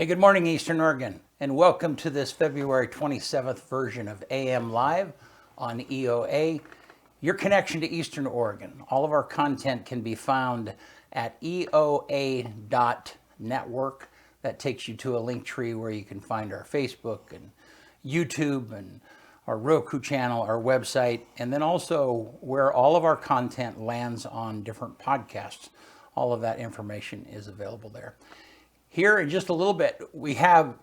Hey, good morning, Eastern Oregon, and welcome to this February 27th version of AM Live on EOA, your connection to Eastern Oregon. All of our content can be found at eoa.network. That takes you to a link tree where you can find our Facebook and YouTube and our Roku channel, our website, and then also where all of our content lands on different podcasts. All of that information is available there. Here in just a little bit, we have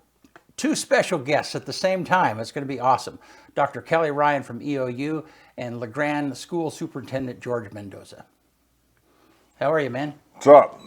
two special guests at the same time. It's going to be awesome. Dr. Kelly Ryan from EOU and LeGrand School Superintendent George Mendoza. How are you, man? What's up?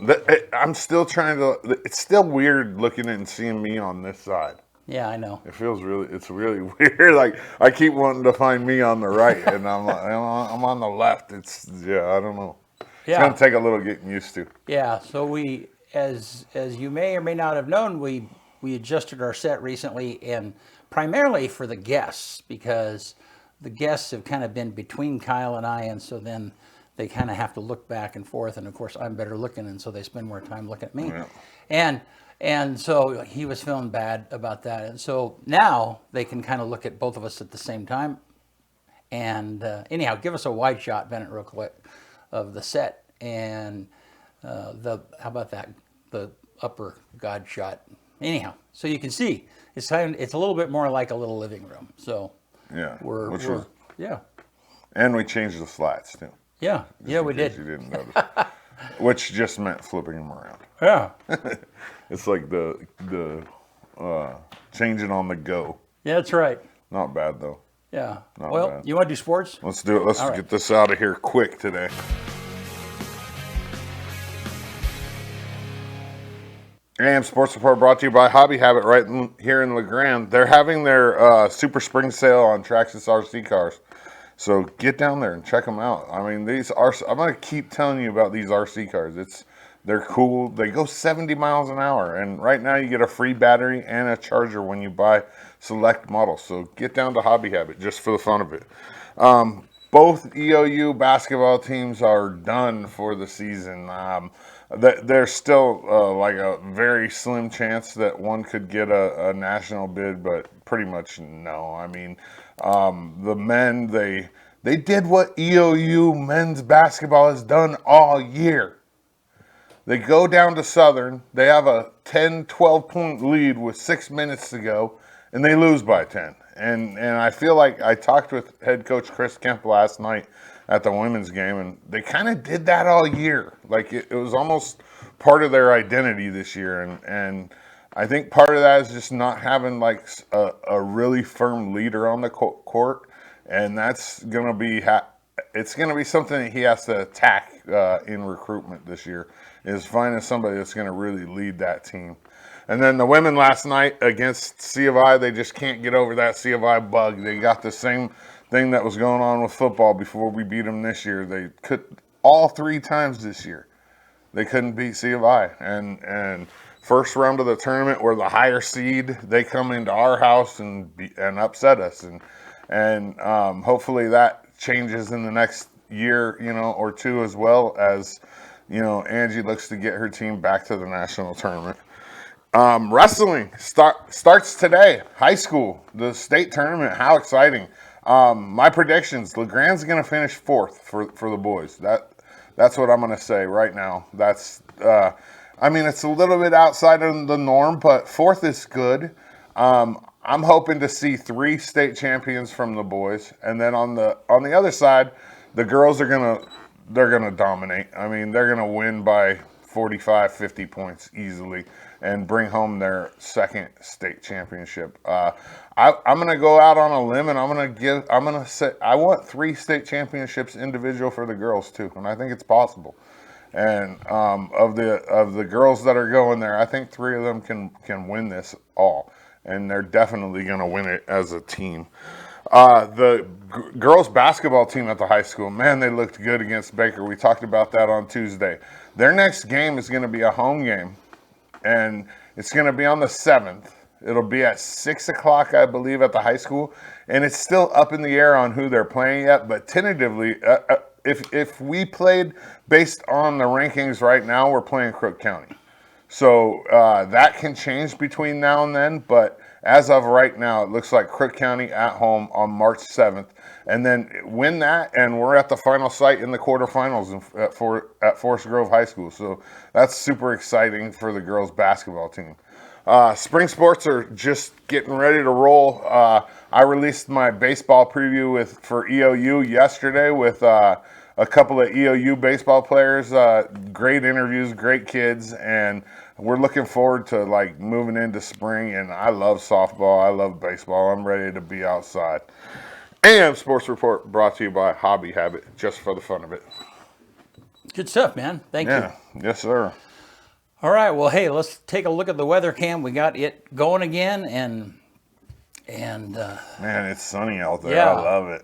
I'm still trying to. It's still weird looking and seeing me on this side. Yeah, I know. It's really weird. Like I keep wanting to find me on the right, and I'm on the left. I don't know. It's gonna take a little getting used to. Yeah. So we, as you may or may not have known, we adjusted our set recently, and primarily for the guests, because the guests have kind of been between Kyle and I, and so then they kind of have to look back and forth. And of course, I'm better looking, and so they spend more time looking at me. Yeah. And so he was feeling bad about that, and so now they can kind of look at both of us at the same time. And anyhow, give us a wide shot, Bennett, real quick, of the set, and how about that, the upper God shot. Anyhow, so you can see it's a little bit more like a little living room. So yeah, and we changed the slats too. Yeah, we did. You didn't notice, which just meant flipping them around. Yeah, it's like the changing on the go. Yeah, that's right. Not bad though. Yeah. Not bad. You want to do sports? Let's do it. Let's get this out of here quick today. AM Sports Report brought to you by Hobby Habit right here in LeGrand. They're having their Super Spring Sale on Traxxas RC cars. So get down there and check them out. I mean, I'm going to keep telling you about these RC cars. They're cool. They go 70 miles an hour. And right now you get a free battery and a charger when you buy select models. So get down to Hobby Habit just for the fun of it. Both EOU basketball teams are done for the season. There's still like a very slim chance that one could get a national bid, but pretty much no. I mean, the men, they did what EOU men's basketball has done all year. They go down to Southern, they have a 10, 12-point lead with 6 minutes to go, and they lose by 10. And I feel like I talked with head coach Chris Kemp last night at the women's game, and they kind of did that all year. Like it was almost part of their identity this year, and I think part of that is just not having like a really firm leader on the court, and that's gonna be it's gonna be something that he has to attack in recruitment this year, is finding somebody that's gonna really lead that team. And then the women last night against C of I, they just can't get over that C of I bug. They got the same thing that was going on with football before we beat them this year. They could all 3 times this year. They couldn't beat C of I. And first round of the tournament, we're the higher seed. They come into our house and upset us. And hopefully that changes in the next year, or two, as well as, Angie looks to get her team back to the national tournament. Wrestling starts today. High school, the state tournament. How exciting! My predictions: LeGrand's going to finish 4th for the boys. That's what I'm going to say right now. It's a little bit outside of the norm, but 4th is good. I'm hoping to see 3 state champions from the boys, and then on the other side, the girls they're gonna dominate. I mean, they're gonna win by 45, 50 points easily and bring home their 2nd state championship. I'm going to go out on a limb, and I'm going to say I want 3 state championships individual for the girls too, and I think it's possible. And of the girls that are going there, I think 3 of them can win this all, and they're definitely going to win it as a team. The girls basketball team at the high school, man, they looked good against Baker. We talked about that on Tuesday. Their next game is going to be a home game, and it's going to be on the 7th. It'll be at 6 o'clock, I believe, at the high school, and it's still up in the air on who they're playing yet, but tentatively, if we played based on the rankings right now, we're playing Crook County. So that can change between now and then, but as of right now, it looks like Crook County at home on March 7th. And then win that, and we're at the final site in the quarterfinals at Forest Grove High School. So that's super exciting for the girls basketball team. Spring sports are just getting ready to roll. I released my baseball preview for EOU yesterday with a couple of EOU baseball players. Great interviews, great kids, and we're looking forward to like moving into spring. And I love softball. I love baseball. I'm ready to be outside. And Sports Report brought to you by Hobby Habit, just for the fun of it. Good stuff, man. Thank you. Yeah, yes, sir. All right. Well, hey, let's take a look at the weather cam. We got it going again, and Man, it's sunny out there. Yeah. I love it.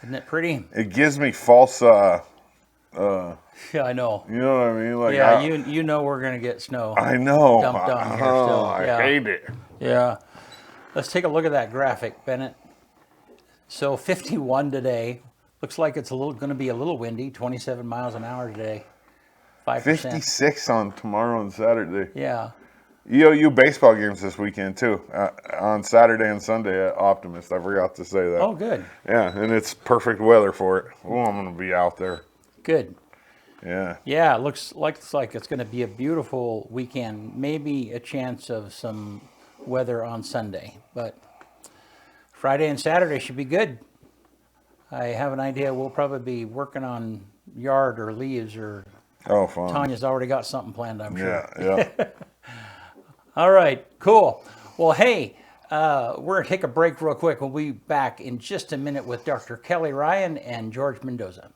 isn't it pretty? It gives me false. Yeah, I know. You know what I mean? Like, Yeah, you know we're gonna get snow. I know. Dumped on here Oh, still. I Yeah. hate it. Yeah. Let's take a look at that graphic, Bennett. So 51 today. Looks like it's going to be a little windy. 27 miles an hour today. 5%. 56 on tomorrow and Saturday. Yeah. EOU baseball games this weekend too. On Saturday and Sunday at Optimist. I forgot to say that. Oh, good. Yeah, and it's perfect weather for it. Oh, I'm gonna be out there. Good. Yeah. Yeah, it looks like it's going to be a beautiful weekend. Maybe a chance of some weather on Sunday, but Friday and Saturday should be good. I have an idea we'll probably be working on yard or leaves, or Oh, fun. Tanya's already got something planned, I'm sure. Yeah, yeah. All right, cool. Well, hey, we're going to take a break real quick. We'll be back in just a minute with Dr. Kelly Ryan and George Mendoza.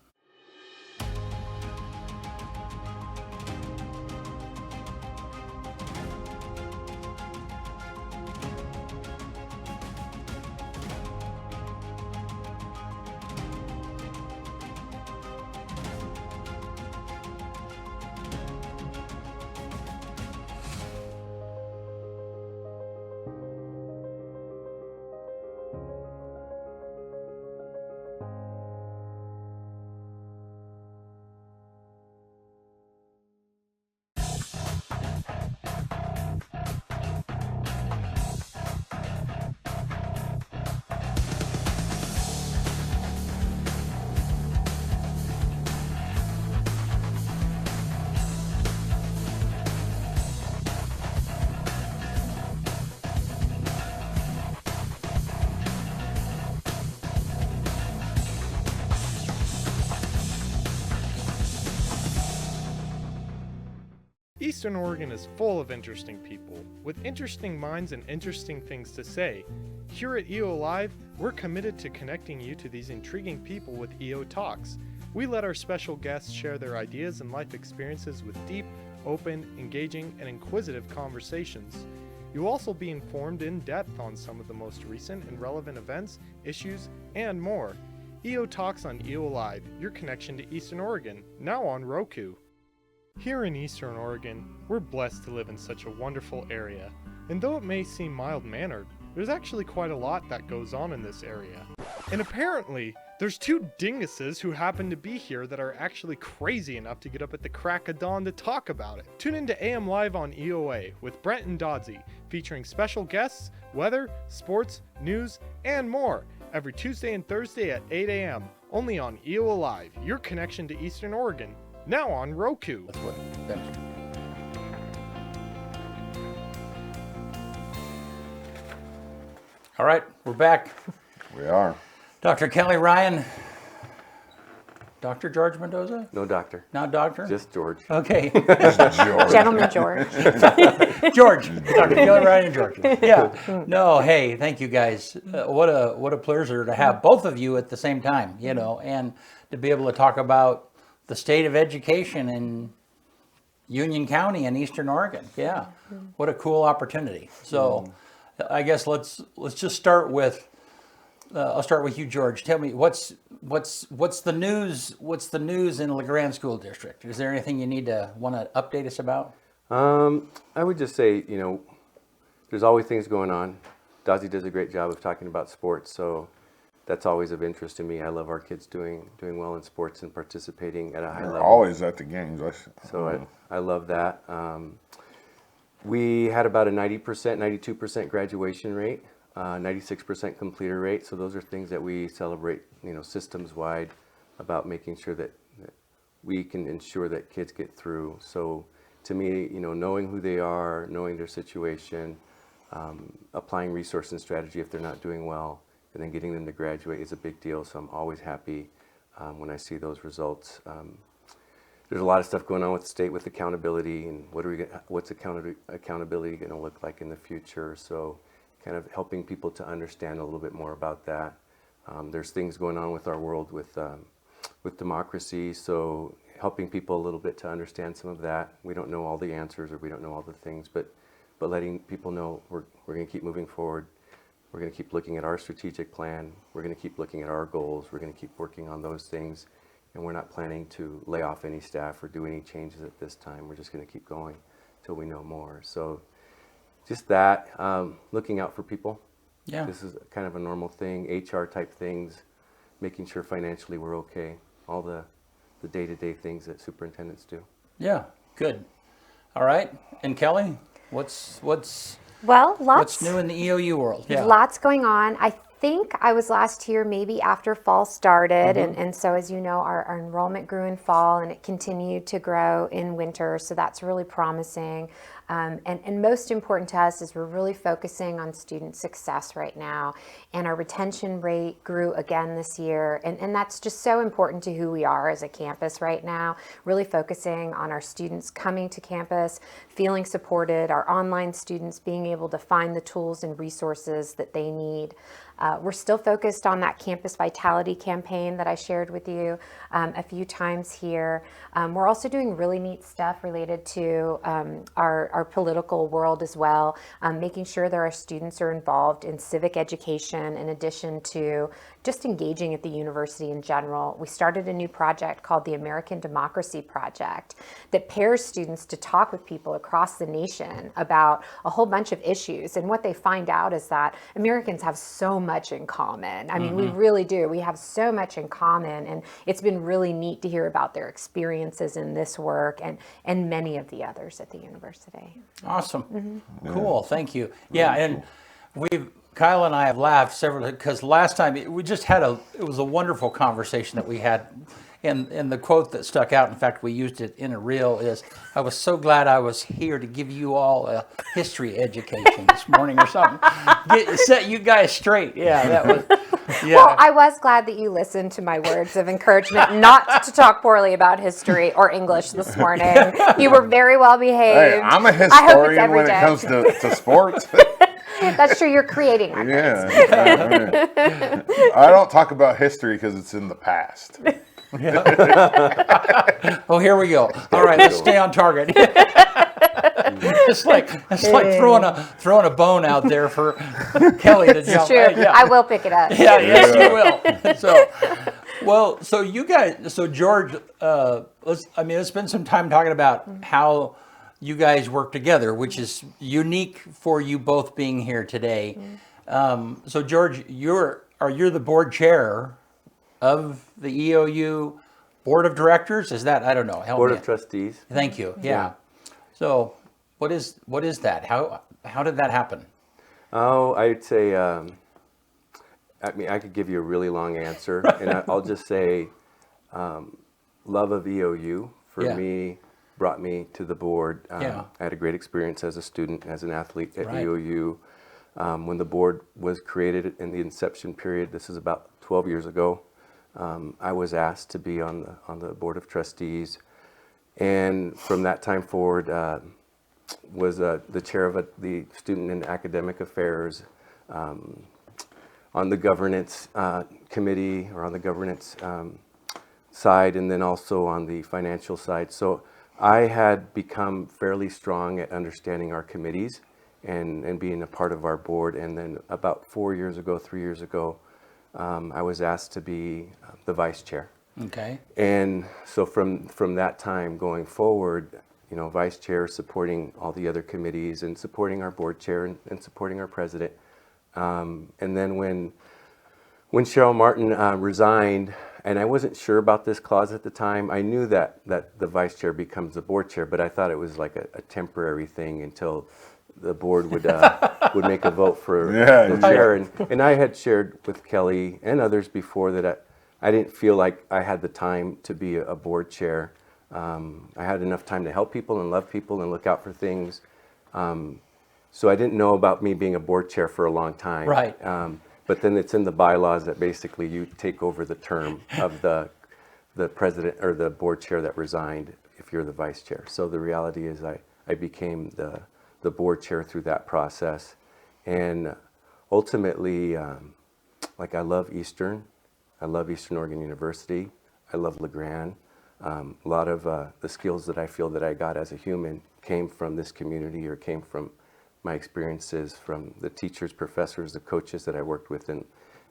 Eastern Oregon is full of interesting people, with interesting minds and interesting things to say. Here at EO Live, we're committed to connecting you to these intriguing people with EO Talks. We let our special guests share their ideas and life experiences with deep, open, engaging, and inquisitive conversations. You'll also be informed in depth on some of the most recent and relevant events, issues, and more. EO Talks on EO Live, your connection to Eastern Oregon, now on Roku. Here in Eastern Oregon, we're blessed to live in such a wonderful area. And though it may seem mild-mannered, there's actually quite a lot that goes on in this area. And apparently, there's two dinguses who happen to be here that are actually crazy enough to get up at the crack of dawn to talk about it. Tune in to AM Live on EOA with Brent and Doddsy, featuring special guests, weather, sports, news, and more, every Tuesday and Thursday at 8 a.m., only on EOA Live, your connection to Eastern Oregon, now on Roku. That's what Bennett. All right, we're back. We are. Dr. Kelly Ryan. Dr. George Mendoza? No doctor, Not doctor? just George. Okay. George. Gentleman George. George. Dr. Kelly Ryan and George. Yeah. No, hey, thank you guys. What a pleasure to have both of you at the same time, you know, and to be able to talk about the state of education in Union County in Eastern Oregon. Yeah. What a cool opportunity. So I guess let's just start with I'll start with you, George. Tell me what's the news? What's the news in LeGrand School District? Is there anything you want to update us about? I would just say, there's always things going on. Dozzy does a great job of talking about sports, so that's always of interest to me. I love our kids doing well in sports and participating at a high They're level. always at the games. So I love that. We had about a 90%, 92% graduation rate, 96% completer rate. So those are things that we celebrate, systems wide, about making sure that we can ensure that kids get through. So to me, knowing who they are, knowing their situation, applying resource and strategy if they're not doing well, and then getting them to graduate is a big deal. So I'm always happy when I see those results. There's a lot of stuff going on with the state with accountability, and what's accountability going to look like in the future. So kind of helping people to understand a little bit more about that. There's things going on with our world with democracy, so helping people a little bit to understand some of that. We don't know all the answers, or we don't know all the things, but letting people know we're going to keep moving forward. We're going to keep looking at our strategic plan. We're going to keep looking at our goals. We're going to keep working on those things. And we're not planning to lay off any staff or do any changes at this time. We're just going to keep going till we know more. So just that, looking out for people. Yeah. This is kind of a normal thing, HR type things, making sure financially we're okay, all the day-to-day things that superintendents do. Yeah, good. All right. And Kelly, what's Well, lots new in the EOU world? Yeah. Lots going on. I think I was last here maybe after fall started, and so as you know, our enrollment grew in fall and it continued to grow in winter, so that's really promising. And most important to us is we're really focusing on student success right now, and our retention rate grew again this year, and that's just so important to who we are as a campus right now, really focusing on our students coming to campus, feeling supported, our online students being able to find the tools and resources that they need. We're still focused on that campus vitality campaign that I shared with you a few times here. We're also doing really neat stuff related to our political world as well, making sure that our students are involved in civic education in addition to just engaging at the university in general. We started a new project called the American Democracy Project that pairs students to talk with people across the nation about a whole bunch of issues. And what they find out is that Americans have so much in common. I mean, we really do. We have so much in common, and it's been really neat to hear about their experiences in this work and many of the others at the university. Awesome. Cool. Thank you. Yeah, and Kyle and I have laughed several, because last time it was a wonderful conversation that we had. And the quote that stuck out, in fact, we used it in a reel, is, "I was so glad I was here to give you all a history education this morning," or something. Set you guys straight. Yeah, that was. Yeah. Well, I was glad that you listened to my words of encouragement not to talk poorly about history or English this morning. You were very well behaved. Hey, I'm a historian when it comes to sports. That's true. You're creating records. Yeah. I don't talk about history because it's in the past. Oh, here we go. All right, let's stay on target. It's like throwing a bone out there for Kelly to jump. True. Yeah. I will pick it up. Yeah, yes, you will. So you guys, George, let's spend some time talking about how you guys work together, which is unique for you both being here today. So George, you're the board chair of the EOU Board of Directors? Is that, I don't know. Board of Trustees. Thank you. Yeah. So what is that? How did that happen? Oh, I'd say, I could give you a really long answer, and I'll just say, love of EOU for me brought me to the board. I had a great experience as a student, as an athlete at EOU. When the board was created in the inception period, this is about 12 years ago, I was asked to be on the Board of Trustees, and from that time forward, was the chair of the Student and Academic Affairs, on the governance committee, or on the governance side, and then also on the financial side. So I had become fairly strong at understanding our committees and being a part of our board. And then about 3 years ago, I was asked to be the vice chair. Okay. And so from that time going forward, vice chair supporting all the other committees and supporting our board chair and supporting our president. And then when Cheryl Martin resigned and I wasn't sure about this clause at the time. I knew that the vice chair becomes the board chair, but I thought it was like a temporary thing until the board would make a vote for Yeah, the chair. And I had shared with Kelly and others before that I didn't feel like I had the time to be a board chair. I had enough time to help people and love people and look out for things. So I didn't know about me being a board chair for a long time. Right. But then it's in the bylaws that basically you take over the term of the president or the board chair that resigned if you're the vice chair. So the reality is I became the board chair through that process. And ultimately, like I love Eastern. I love Eastern Oregon University. I love LeGrand. A lot of the skills that I feel that I got as a human came from this community or came from my experiences from the teachers, professors, the coaches that I worked with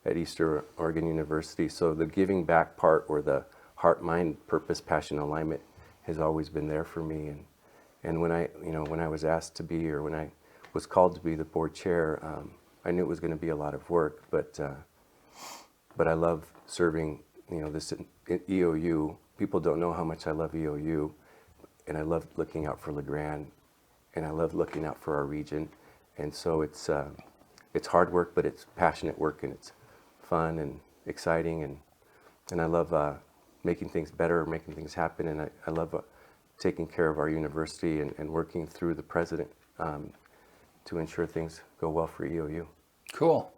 at Eastern Oregon University. So the giving back part, or the heart, mind, purpose, passion, alignment, has always been there for me. And when I was asked to be, or when I was called to be the board chair, I knew it was going to be a lot of work. But I love serving. This in EOU. People don't know how much I love EOU, and I love looking out for LeGrand. And I love looking out for our region. And so it's hard work, but it's passionate work, and it's fun and exciting. And I love making things better, making things happen. And I love taking care of our university and working through the president to ensure things go well for EOU. Cool.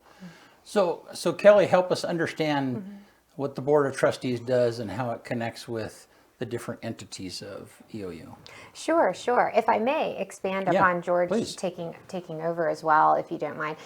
So Kelly, help us understand what the Board of Trustees does and how it connects with the different entities of EOU. Sure. If I may expand Yeah, upon George please. taking over as well, if you don't mind.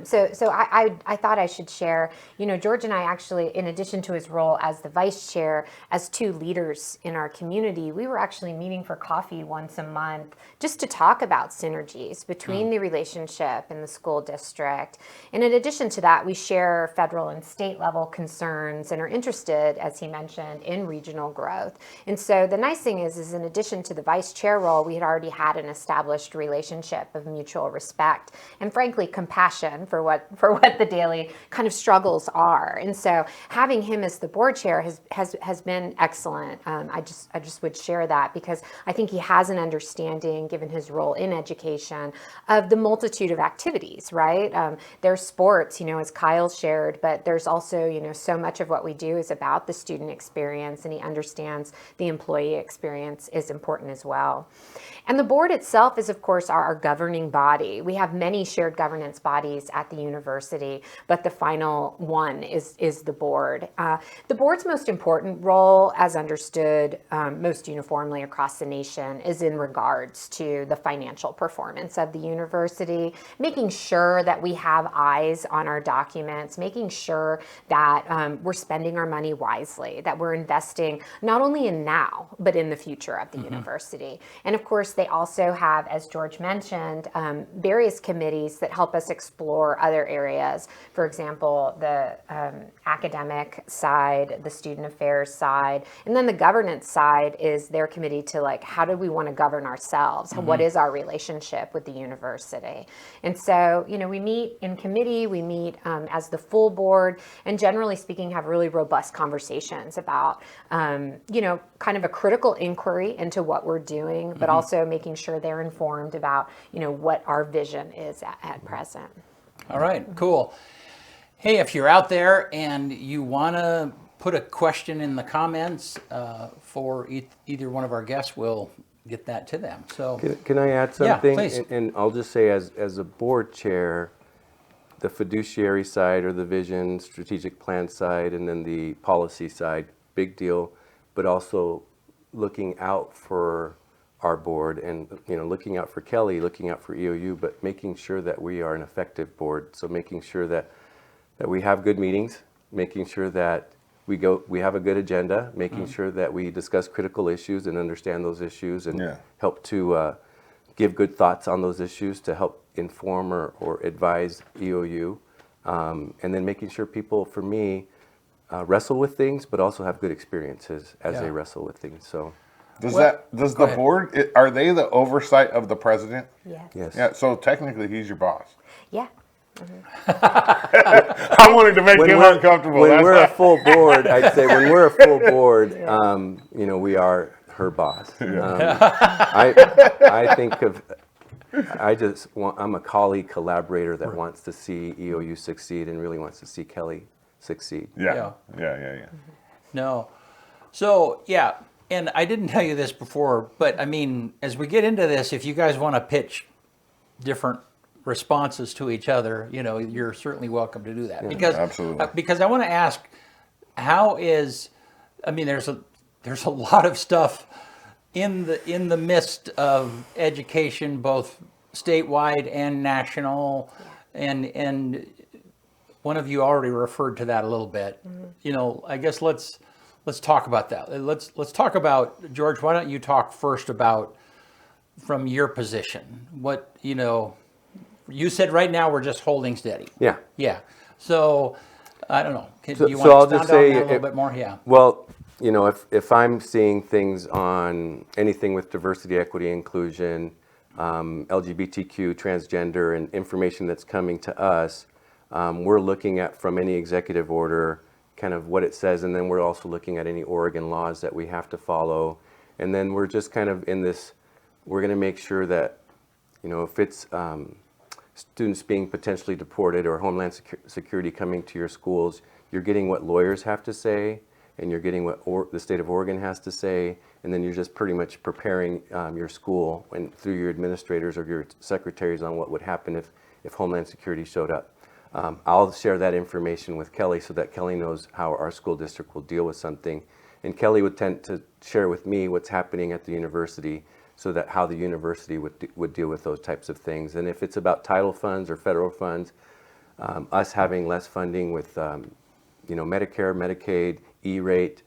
So I thought I should share, George and I actually, in addition to his role as the vice chair, as two leaders in our community, we were actually meeting for coffee once a month just to talk about synergies between the relationship and the school district. And in addition to that, we share federal and state level concerns and are interested, as he mentioned, in regional growth. And so the nice thing is in addition to the vice chair role, we had already had an established relationship of mutual respect and frankly compassion for what the daily kind of struggles are. And so having him as the board chair has been excellent. I just would share that because I think he has an understanding, given his role in education, of the multitude of activities, right? There's sports, as Kyle shared, but there's also, so much of what we do is about the student experience, and he understands the employee experience is important as well. And the board itself is, of course, our governing body. We have many shared governance bodies at the university, but the final one is the board. The board's most important role, as understood most uniformly across the nation, is in regards to the financial performance of the university, making sure that we have eyes on our documents, making sure that we're spending our money wisely, that we're investing not only in now, but in the future of the university. And of course, they also have, as George mentioned, various committees that help us explore other areas. For example, the academic side, the student affairs side, and then the governance side is their committee to how do we want to govern ourselves? What is our relationship with the university? And so, we meet in committee, we meet as the full board, and generally speaking, have really robust conversations about, kind of a critical inquiry into what we're doing, but also making sure they're informed about, what our vision is at present. All right, cool. Hey, if you're out there and you want to put a question in the comments for either one of our guests, we'll get that to them. So, Can I add something? please. And I'll just say, as a board chair, the fiduciary side, or the vision, strategic plan side, and then the policy side, big deal, but also looking out for our board and looking out for Kelly, looking out for EOU, but making sure that we are an effective board. So making sure that we have good meetings, making sure that we have a good agenda, making sure that we discuss critical issues and understand those issues, and help to give good thoughts on those issues to help inform or advise EOU, and then making sure people, for me, wrestle with things, but also have good experiences as they wrestle with things. So, Does Go the ahead. board, are they the oversight of the president? Yes. yes. Yeah, so technically he's your boss. Yeah. I wanted to make him uncomfortable. When That's we're why. a full board, I'd say when we're a full board, you know, we are her boss. I think of, I'm a colleague, collaborator that wants to see EOU succeed and really wants to see Kelly succeed. Yeah. Yeah. No. So, yeah, and I didn't tell you this before, but I mean, as we get into this, if you guys want to pitch different responses to each other, you know, you're certainly welcome to do that. Absolutely. Because I want to ask, how is, I mean, there's a lot of stuff in the midst of education, both statewide and national, and one of you already referred to that a little bit. You know, I guess let's talk about that. Let's talk about, George, why don't you talk first about, from your position, what, you know, you said right now we're just holding steady. Yeah. Yeah. So I don't know. Do you So I'll want to just expound on say that a little bit more? Yeah. Well, you know, if I'm seeing things on anything with diversity, equity, inclusion, LGBTQ, transgender, and information that's coming to us, we're looking at from any executive order kind of what it says, and then we're also looking at any Oregon laws that we have to follow. And then we're just kind of in this, we're going to make sure that, you know, if it's students being potentially deported or Homeland Security coming to your schools, you're getting what lawyers have to say, and you're getting what the state of Oregon has to say, and then you're just pretty much preparing your school and through your administrators or your secretaries on what would happen if Homeland Security showed up. I'll share that information with Kelly so that Kelly knows how our school district will deal with something, and Kelly would tend to share with me what's happening at the university, so that how the university would deal with those types of things. And if it's about title funds or federal funds, us having less funding with you know, Medicare, Medicaid, E-rate,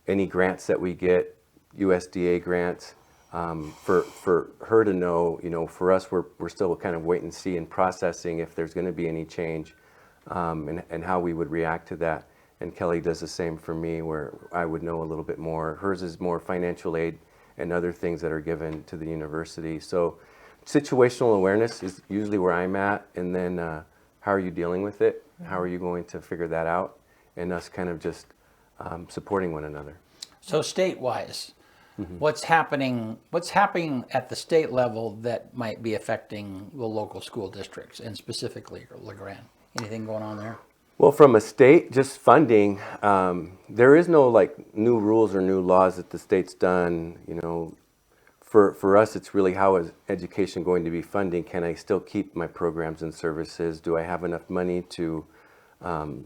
any grants that we get, USDA grants, for her to know, you know, for us, we're still kind of wait and see and processing if there's going to be any change, and how we would react to that. And Kelly does the same for me, where I would know a little bit more. Hers is more financial aid and other things that are given to the university. So situational awareness is usually where I'm at, and then how are you dealing with it? How are you going to figure that out? And us kind of just supporting one another. So state-wise, what's happening at the state level that might be affecting the local school districts, and specifically LeGrand? Anything going on there? Well, from a state, just funding, there is no like new rules or new laws that the state's done. You know, for us, it's really how is education going to be funding? Can I still keep my programs and services? Do I have enough money to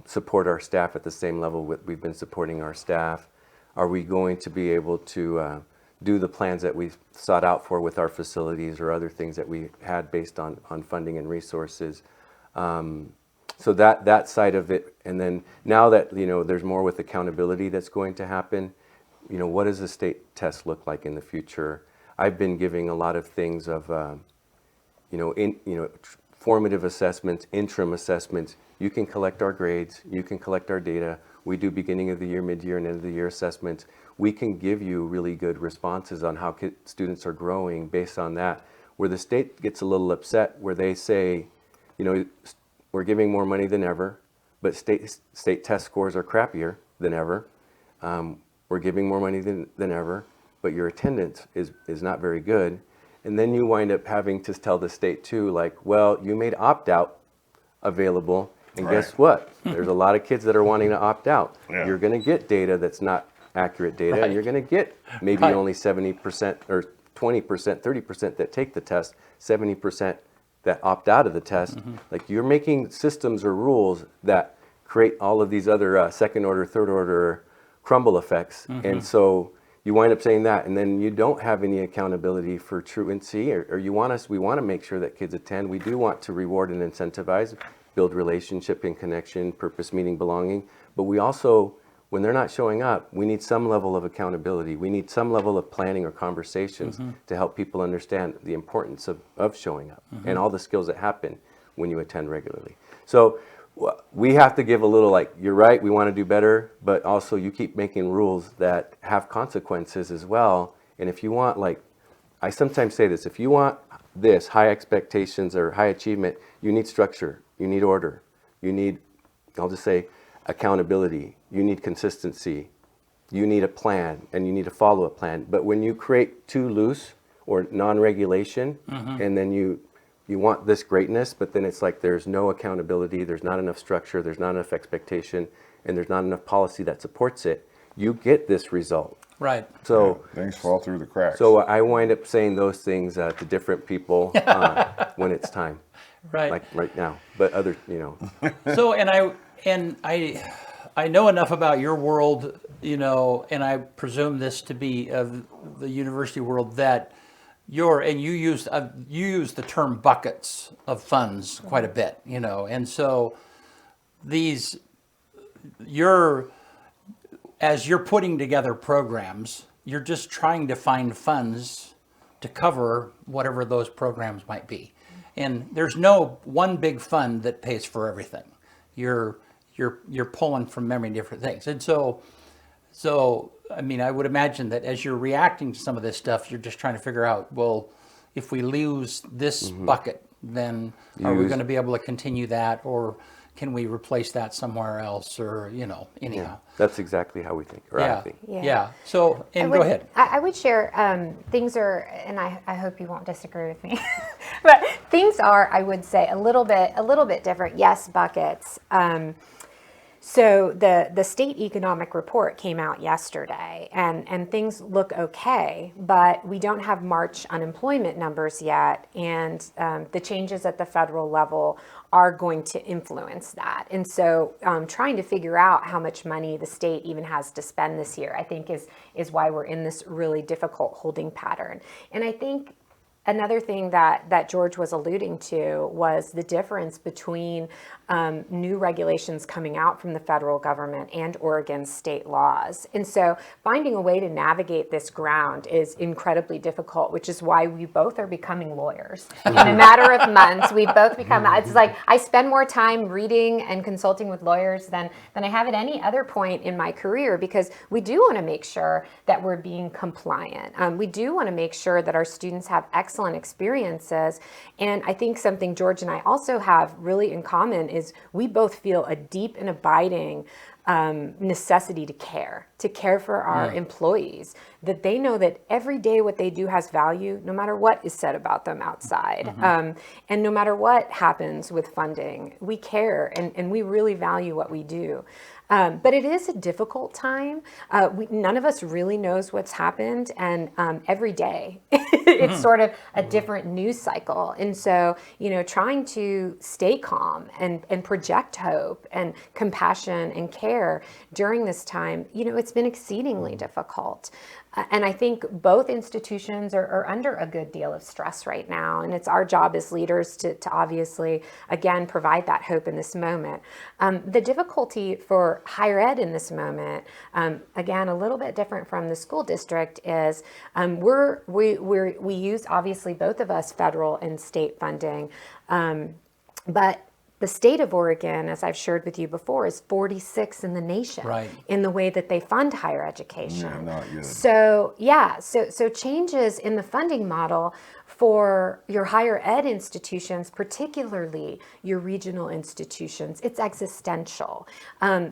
support our staff at the same level we've been supporting our staff? Are we going to be able to do the plans that we've sought out for with our facilities or other things that we had based on funding and resources? So that side of it, and then now that, you know, there's more with accountability that's going to happen, you know, what does the state test look like in the future? I've been giving a lot of things of, formative assessments, interim assessments. You can collect our grades, you can collect our data. We do beginning of the year, mid-year, and end of the year assessments. We can give you really good responses on how students are growing based on that. Where the state gets a little upset, where they say, you know, we're giving more money than ever, but state test scores are crappier than ever. We're giving more money than ever, but your attendance is not very good. And then you wind up having to tell the state too, like, well, you made opt-out available, and guess what? There's a lot of kids that are wanting to opt out. Yeah. You're going to get data that's not accurate data, and you're going to get maybe only 70% or 20%, 30% that take the test, 70% that opt out of the test. Like, you're making systems or rules that create all of these other second order, third order crumble effects. And so you wind up saying that, and then you don't have any accountability for truancy, or we want to make sure that kids attend. We do want to reward and incentivize, build relationship and connection, purpose, meaning, belonging. But we also, when they're not showing up, we need some level of accountability. We need some level of planning or conversations to help people understand the importance of showing up and all the skills that happen when you attend regularly. So we have to give a little, like, you're right, we want to do better, but also you keep making rules that have consequences as well. And if you want, like, I sometimes say this, if you want this, high expectations or high achievement, you need structure, you need order, you need, I'll just say, accountability, you need consistency, you need a plan, and you need to follow a plan. But when you create too loose or non-regulation, and then you want this greatness, but then it's like there's no accountability, there's not enough structure, there's not enough expectation, and there's not enough policy that supports it, you get this result. Right. So, Things fall through the cracks. so I wind up saying those things to different people when it's time, Right. like right now. But other, So, I know enough about your world, and I presume this to be of the university world that you used the term buckets of funds quite a bit, and so as you're putting together programs, you're just trying to find funds to cover whatever those programs might be. And there's no one big fund that pays for everything. You're pulling from many different things. And so I mean, I would imagine that as you're reacting to some of this stuff, you're just trying to figure out, well, if we lose this bucket, then are we going to be able to continue that, or can we replace that somewhere else, or anyhow. yeah, that's exactly how we think, or I think. Yeah. So, and go ahead. I would share things are, and I hope you won't disagree with me, but things are, I would say, a little bit different. Yes, buckets. So the state economic report came out yesterday, and things look okay, but we don't have March unemployment numbers yet, and the changes at the federal level are going to influence that. And so trying to figure out how much money the state even has to spend this year, I think is why we're in this really difficult holding pattern. And I think another thing that George was alluding to was the difference between new regulations coming out from the federal government and Oregon's state laws. And so finding a way to navigate this ground is incredibly difficult, which is why we both are becoming lawyers. In a matter of months, we've both become, it's like I spend more time reading and consulting with lawyers than I have at any other point in my career, because we do want to make sure that we're being compliant. We do want to make sure that our students have excellent experiences. And I think something George and I also have really in common is we both feel a deep and abiding necessity to care for our employees, that they know that every day what they do has value, no matter what is said about them outside. And no matter what happens with funding, we care and we really value what we do. But it is a difficult time. None of us really knows what's happened, and every day it's sort of a different news cycle. And so, trying to stay calm and project hope and compassion and care during this time, it's been exceedingly difficult. And I think both institutions are under a good deal of stress right now. And it's our job as leaders to obviously, again, provide that hope in this moment. The difficulty for higher ed in this moment, again, a little bit different from the school district, is we use, obviously, both of us, federal and state funding. But the state of Oregon, as I've shared with you before, is 46 in the nation in the way that they fund higher education. Yeah, not good. So changes in the funding model for your higher ed institutions, particularly your regional institutions, it's existential.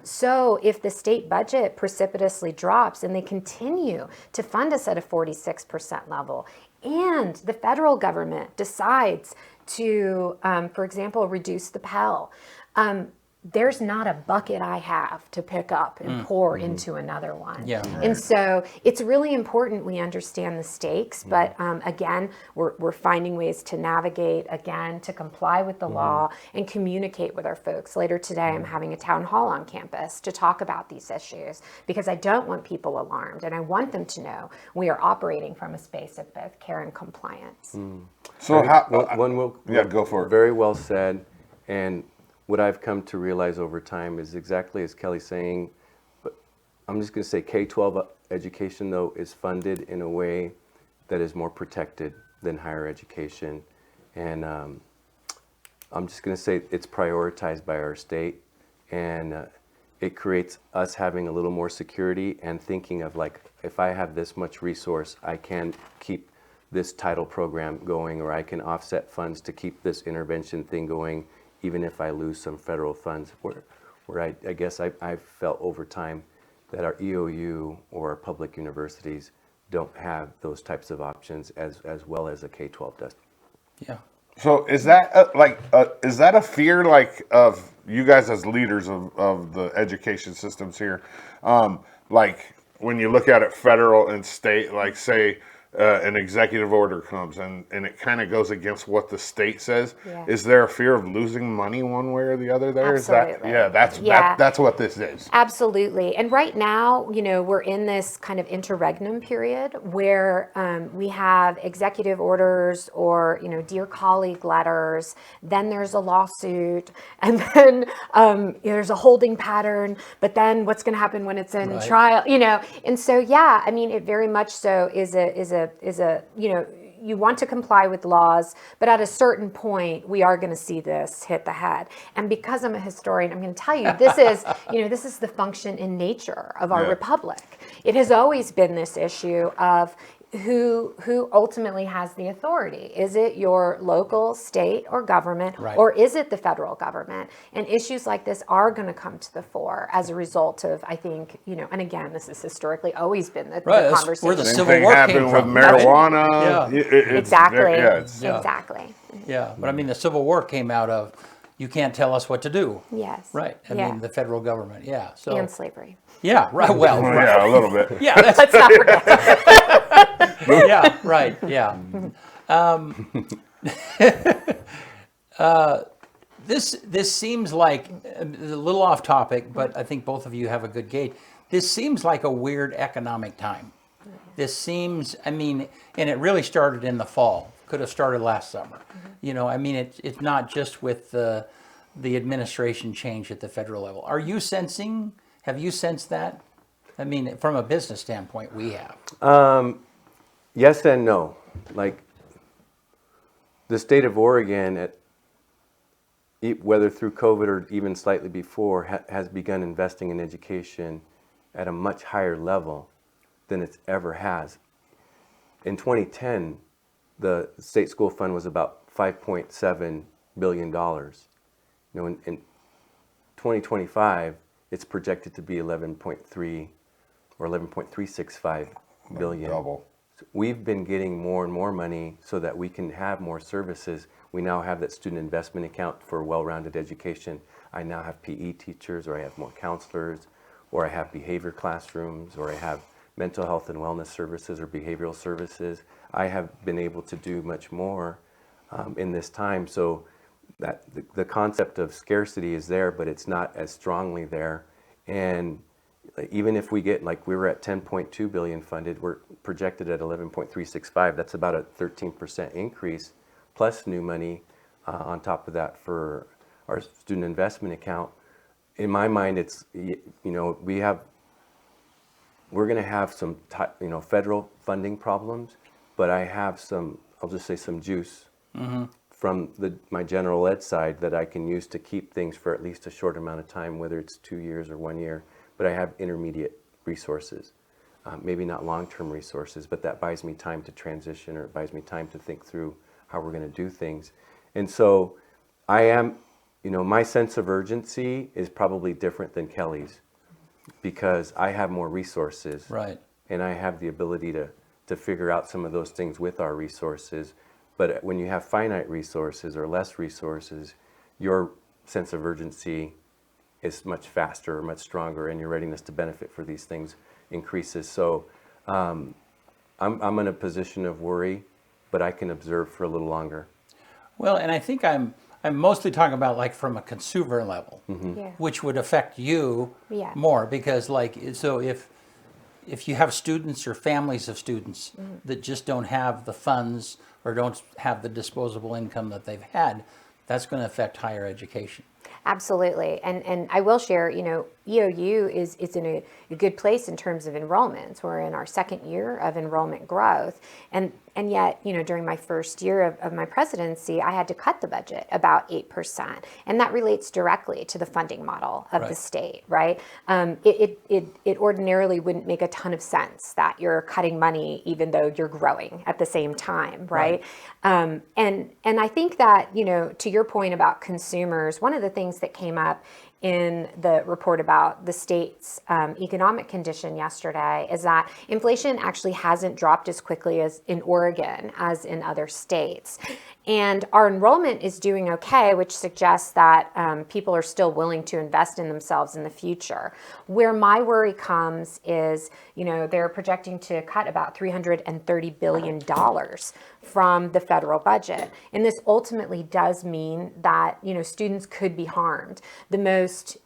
So if the state budget precipitously drops and they continue to fund us at a 46% level, and the federal government decides to, for example, reduce the Pell, there's not a bucket I have to pick up and pour into another one. Yeah. And so it's really important we understand the stakes, but again, we're finding ways to navigate, again, to comply with the law and communicate with our folks. Later today, I'm having a town hall on campus to talk about these issues, because I don't want people alarmed, and I want them to know we are operating from a space of both care and compliance. So go for it. Very well said. And what I've come to realize over time is exactly as Kelly's saying, but I'm just going to say K-12 education, though, is funded in a way that is more protected than higher education. And I'm just going to say it's prioritized by our state, and it creates us having a little more security and thinking of, like, if I have this much resource, I can keep this title program going, or I can offset funds to keep this intervention thing going, even if I lose some federal funds. Where I guess I've felt over time that our EOU or our public universities don't have those types of options as well as a K-12 does. Yeah. So is that is that a fear like of you guys as leaders of the education systems here? Like when you look at it federal and state, like say an executive order comes and it kind of goes against what the state says. Yeah. Is there a fear of losing money one way or the other there? Absolutely. Is that, Yeah. that's what this is. Absolutely. And right now, you know, we're in this kind of interregnum period where we have executive orders or, you know, dear colleague letters, then there's a lawsuit, and then there's a holding pattern, but then what's going to happen when it's in trial, you know? And so, yeah, I mean, it very much so is a, you know, you want to comply with laws, but at a certain point, we are going to see this hit the head. And because I'm a historian, I'm going to tell you, this is, you know, this is the function in nature of our republic. It has always been this issue of who ultimately has the authority. Is it your local, state, or government, or is it the federal government? And issues like this are going to come to the fore as a result of, I think, you know, and again, this has historically always been the conversation. Where the Same Civil thing War happened came with from. marijuana. Yeah. Exactly. Yeah. Exactly. Yeah, but I mean, the Civil War came out of, you can't tell us what to do. Yes. Right. I Yeah. mean, the federal government. Yeah. So. And slavery. Yeah. Right. Well. Well, Right. yeah, a little bit. Yeah. That's, Let's not forget. yeah. Right. Yeah. This seems like a little off topic, but I think both of you have a good gauge. This seems like a weird economic time. This seems, I mean, and it really started in the fall. Could have started last summer. You know, I mean, it's not just with the administration change at the federal level. Are you sensing? Have you sensed that? I mean, from a business standpoint, we have. Yes and no. Like the state of Oregon, whether through COVID or even slightly before, has begun investing in education at a much higher level than it's ever has. In 2010, the state school fund was about $5.7 billion. You know, in 2025, it's projected to be 11.3 or 11.365 billion. Double. We've been getting more and more money so that we can have more services. We now have that student investment account for well-rounded education. I now have PE teachers, or I have more counselors, or I have behavior classrooms, or I have mental health and wellness services or behavioral services. I have been able to do much more in this time. So that the concept of scarcity is there, but it's not as strongly there. And even if we get, like we were at 10.2 billion funded, we're projected at 11.365. That's about a 13% increase, plus new money on top of that for our student investment account. In my mind, it's, you know, we're going to have some, you know, federal funding problems, but I have some, I'll just say some juice from my general ed side that I can use to keep things for at least a short amount of time, whether it's 2 years or 1 year. But I have intermediate resources, maybe not long-term resources, but that buys me time to transition, or it buys me time to think through how we're going to do things. And so I am, you know, my sense of urgency is probably different than Kelly's, because I have more resources. Right. And I have the ability to figure out some of those things with our resources. But when you have finite resources or less resources, your sense of urgency is much faster, much stronger, and your readiness to benefit for these things increases. So I'm in a position of worry, but I can observe for a little longer. Well, and I think I'm mostly talking about like from a consumer level, Yeah. which would affect you Yeah. more, because like, so if you have students or families of students that just don't have the funds or don't have the disposable income that they've had, that's going to affect higher education. Absolutely. And I will share, you know, EOU is in a good place in terms of enrollments. We're in our second year of enrollment growth. And yet, during my first year of my presidency, I had to cut the budget about 8%. And that relates directly to the funding model of the state, right? It ordinarily wouldn't make a ton of sense that you're cutting money even though you're growing at the same time, right? And I think that, to your point about consumers, one of the things that came up in the report about the state's economic condition yesterday is that inflation actually hasn't dropped as quickly as in Oregon as in other states. And our enrollment is doing okay, which suggests that people are still willing to invest in themselves in the future. Where my worry comes is, they're projecting to cut about $330 billion from the federal budget. And this ultimately does mean that, students could be harmed. The most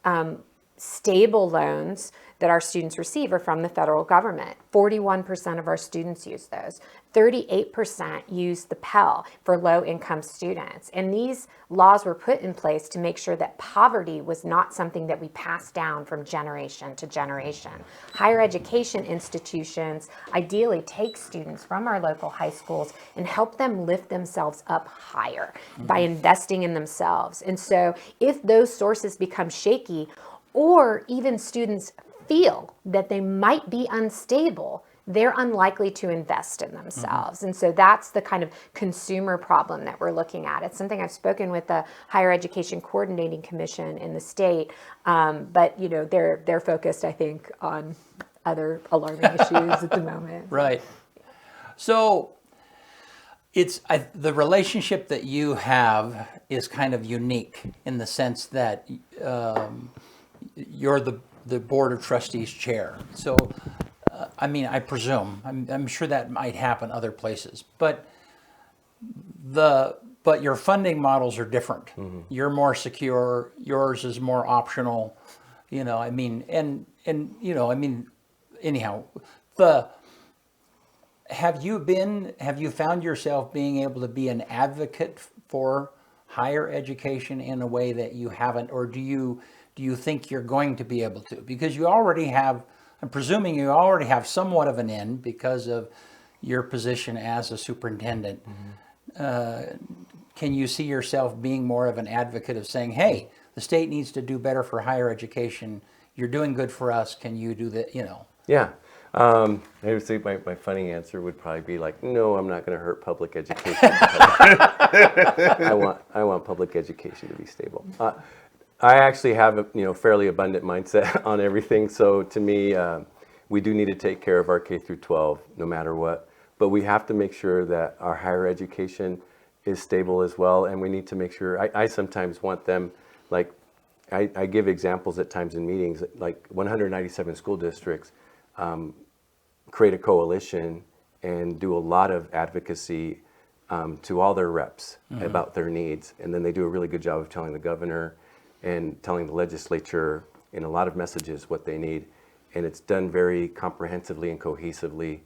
stable loans that our students receive are from the federal government. 41% of our students use those. 38% use the Pell for low-income students. And these laws were put in place to make sure that poverty was not something that we passed down from generation to generation. Higher education institutions ideally take students from our local high schools and help them lift themselves up higher by investing in themselves. And so if those sources become shaky, or even students feel that they might be unstable, they're unlikely to invest in themselves. And so that's the kind of consumer problem that we're looking at. It's something I've spoken with the Higher Education Coordinating Commission in the state, but they're focused, I think, on other alarming issues at the moment. Right. So the relationship that you have is kind of unique in the sense that you're the board of trustees chair. So, I presume, I'm sure that might happen other places, but your funding models are different. You're more secure. Yours is more optional. Anyhow, have you found yourself being able to be an advocate for higher education in a way that you haven't, or do you think you're going to be able to? Because you already have, I'm presuming you already have somewhat of an in because of your position as a superintendent. Can you see yourself being more of an advocate of saying, hey, the state needs to do better for higher education. You're doing good for us. Can you do that? Yeah. I would say my funny answer would probably be like, no, I'm not going to hurt public education. I want public education to be stable. I actually have a fairly abundant mindset on everything. So to me, we do need to take care of our K through 12 no matter what. But we have to make sure that our higher education is stable as well. And we need to make sure, I sometimes want them, like I give examples at times in meetings, like 197 school districts create a coalition and do a lot of advocacy to all their reps about their needs. And then they do a really good job of telling the governor and telling the legislature in a lot of messages what they need. And it's done very comprehensively and cohesively,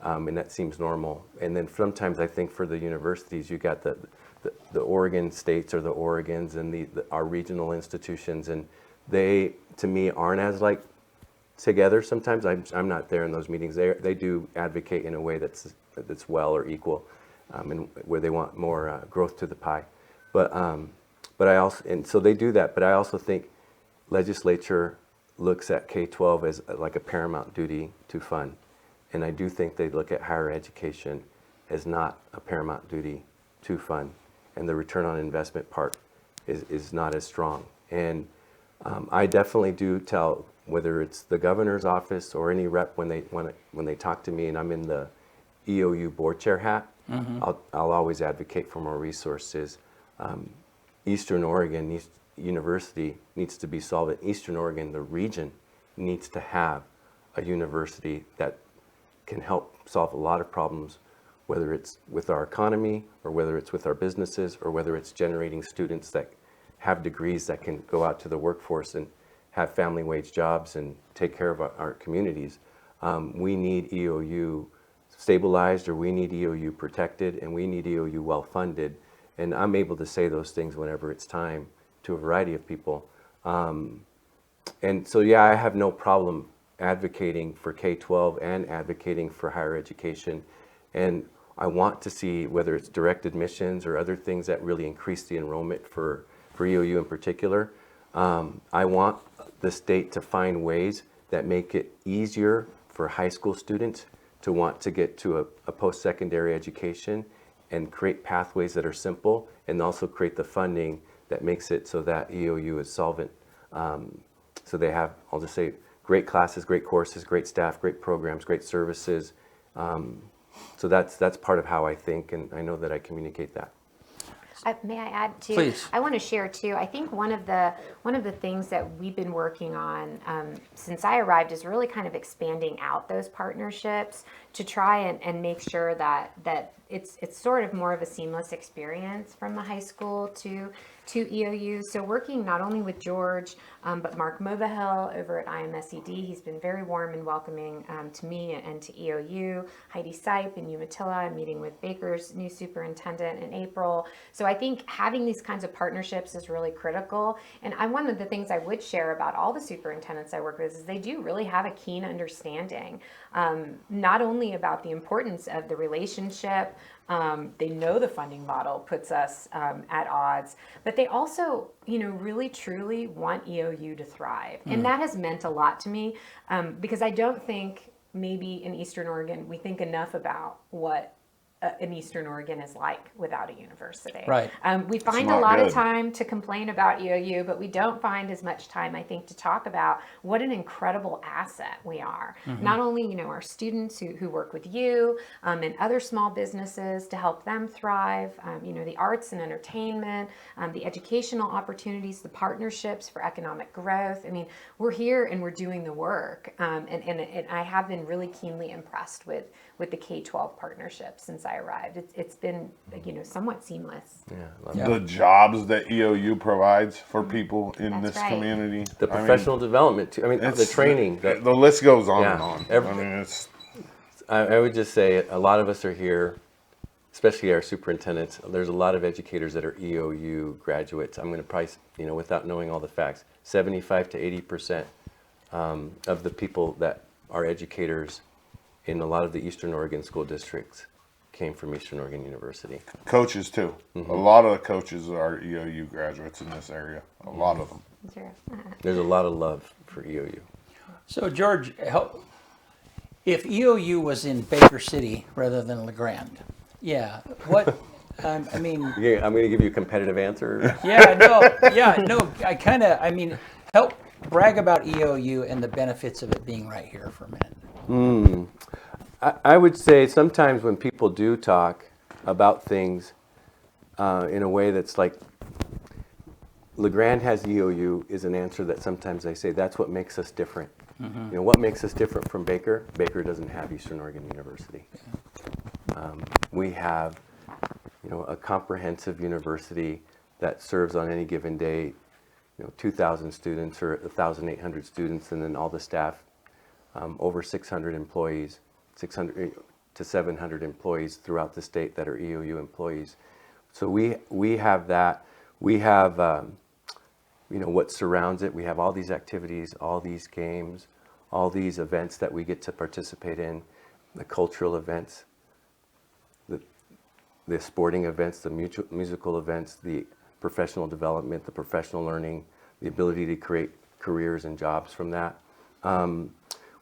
and that seems normal. And then sometimes I think for the universities, you got the Oregon states or the Oregons and our regional institutions, and they, to me, aren't as like together sometimes. I'm not there in those meetings. They do advocate in a way that's well or equal, and where they want more growth to the pie. But I also, and so they do that, but I also think legislature looks at K-12 as like a paramount duty to fund. And I do think they look at higher education as not a paramount duty to fund. And the return on investment part is not as strong. And I definitely do tell, whether it's the governor's office or any rep when they talk to me and I'm in the EOU board chair hat, I'll always advocate for more resources. Eastern Oregon University needs to be solvent. Eastern Oregon, the region, needs to have a university that can help solve a lot of problems, whether it's with our economy or whether it's with our businesses or whether it's generating students that have degrees that can go out to the workforce and have family wage jobs and take care of our communities. We need EOU stabilized, or we need EOU protected, and we need EOU well funded. And I'm able to say those things whenever it's time to a variety of people. And so, yeah, I have no problem advocating for K-12 and advocating for higher education. And I want to see whether it's direct admissions or other things that really increase the enrollment for EOU in particular. I want the state to find ways that make it easier for high school students to want to get to a post-secondary education and create pathways that are simple, and also create the funding that makes it so that EOU is solvent. So they have, I'll just say, great classes, great courses, great staff, great programs, great services. So that's part of how I think, and I know that I communicate that. May I add too? Please. I want to share too. I think one of the things that we've been working on since I arrived is really kind of expanding out those partnerships to try and make sure that it's sort of more of a seamless experience from the high school to EOU. So working not only with George, but Mark Movahel over at IMSED, he's been very warm and welcoming to me and to EOU. Heidi Sipe in Umatilla, I'm meeting with Baker's new superintendent in April. So I think having these kinds of partnerships is really critical. And one of the things I would share about all the superintendents I work with is they do really have a keen understanding, not only about the importance of the relationship. They know the funding model puts us at odds, but they also, really truly want EOU to thrive. And that has meant a lot to me because I don't think maybe in Eastern Oregon we think enough about what in Eastern Oregon is like without a university. Right. We find a not lot of good. time to complain about EOU, but we don't find as much time, I think, to talk about what an incredible asset we are. Not only, our students who work with you and other small businesses to help them thrive, the arts and entertainment, the educational opportunities, the partnerships for economic growth. I mean, we're here and we're doing the work. And I have been really keenly impressed with the K-12 partnership since I arrived. It's been, somewhat seamless. Yeah, I love Yeah. The jobs that EOU provides for people in That's this right. community. the professional development too. I mean, the it's- training. The list goes on Yeah. and on. Every- I mean, it's I would just say a lot of us are here, especially our superintendents. There's a lot of educators that are EOU graduates. I'm going to probably, without knowing all the facts, 75 to 80% of the people that are educators in a lot of the Eastern Oregon school districts came from Eastern Oregon University. coaches too. A lot of the coaches are EOU graduates in this area. A lot of them. Sure. There's a lot of love for EOU. So George, if EOU was in Baker City rather than LeGrand, what? I mean, Yeah, I'm going to give you a competitive answer. help brag about EOU and the benefits of it being right here for a minute. I would say sometimes when people do talk about things in a way that's like LeGrand has EOU is an answer that sometimes I say that's what makes us different. What makes us different from Baker? Baker doesn't have Eastern Oregon University. We have, a comprehensive university that serves on any given day, 2,000 students or 1,800 students, and then all the staff, over 600 employees, 600 to 700 employees throughout the state that are EOU employees. So we have that. We have, what surrounds it. We have all these activities, all these games, all these events that we get to participate in, the cultural events, the sporting events, the musical events, the professional development, the professional learning, the ability to create careers and jobs from that.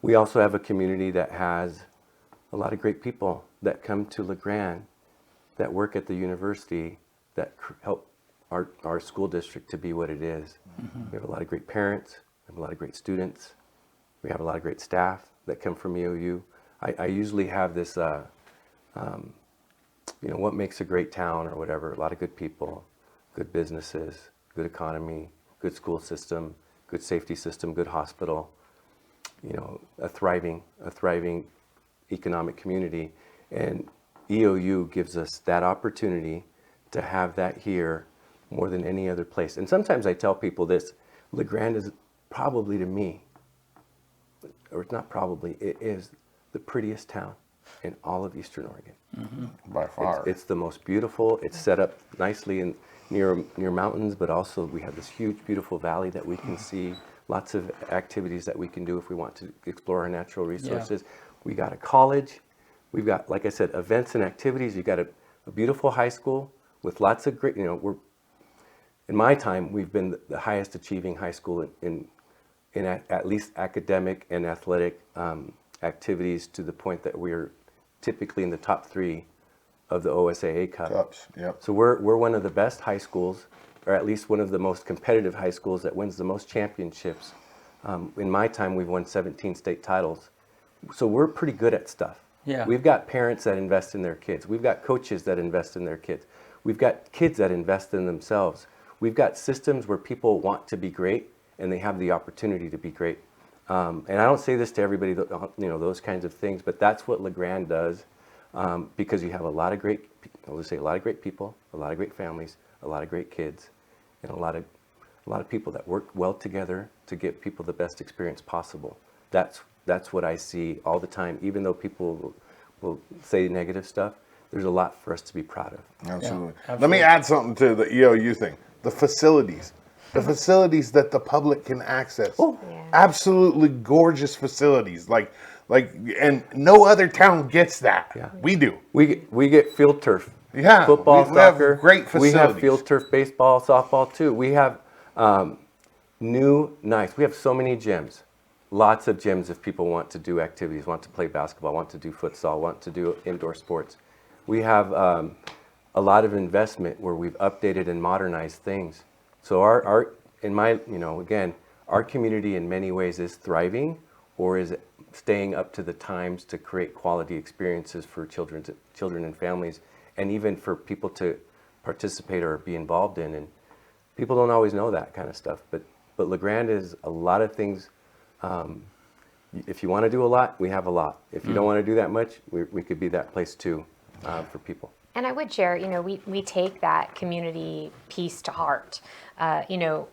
We also have a community that has a lot of great people that come to LeGrand, that work at the university, that help our school district to be what it is. We have a lot of great parents, we have a lot of great students, we have a lot of great staff that come from EOU. I usually have this, what makes a great town or whatever, a lot of good people, good businesses, good economy, good school system, good safety system, good hospital, a thriving economic community. And EOU gives us that opportunity to have that here more than any other place. And sometimes I tell people this, LeGrand is probably to me, or it's not probably, it is the prettiest town in all of Eastern Oregon. By far. It's the most beautiful. It's set up nicely near mountains, but also we have this huge, beautiful valley that we can see. Lots of activities that we can do if we want to explore our natural resources. We got a college. We've got, like I said, events and activities. You got a beautiful high school with lots of great. In my time, we've been the highest achieving high school in at least academic and athletic activities, to the point that we're typically in the top 3 of the OSAA Cup. Cups, yep. So we're one of the best high schools, or at least one of the most competitive high schools that wins the most championships. In my time, we've won 17 state titles. So we're pretty good at stuff. Yeah. We've got parents that invest in their kids. We've got coaches that invest in their kids. We've got kids that invest in themselves. We've got systems where people want to be great and they have the opportunity to be great. And I don't say this to everybody, those kinds of things, but that's what LeGrand does, because you have a lot of great people, a lot of great families, a lot of great kids, and a lot of people that work well together to give people the best experience possible. That's what I see all the time. Even though people will say negative stuff, there's a lot for us to be proud of. Absolutely. Yeah, Let me add something to the EOU thing. The facilities. The facilities that the public can access. Oh. Yeah. Absolutely gorgeous facilities. Like, and no other town gets that. Yeah. We do. We get field turf. Yeah, Football, we have soccer. great We have facilities. field turf, baseball, softball too. We have we have so many gyms. Lots of gyms if people want to do activities, want to play basketball, want to do futsal, want to do indoor sports. We have a lot of investment where we've updated and modernized things. So our community in many ways is thriving, or is staying up to the times to create quality experiences for children and families, and even for people to participate or be involved in. And people don't always know that kind of stuff, but LeGrand is a lot of things. If you want to do a lot, we have a lot. If you don't want to do that much, we could be that place too, for people. And I would share, we take that community piece to heart.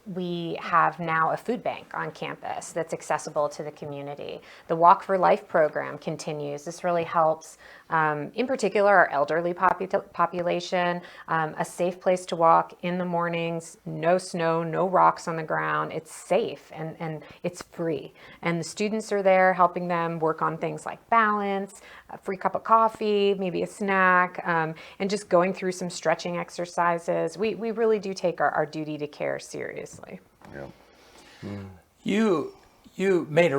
We have now a food bank on campus that's accessible to the community. The Walk for Life program continues. This really helps, in particular, our elderly population, a safe place to walk in the mornings, no snow, no rocks on the ground. It's safe and it's free. And the students are there helping them work on things like balance, a free cup of coffee, maybe a snack, and just going through some stretching exercises. We really do take our duty to care seriously. Yeah. You made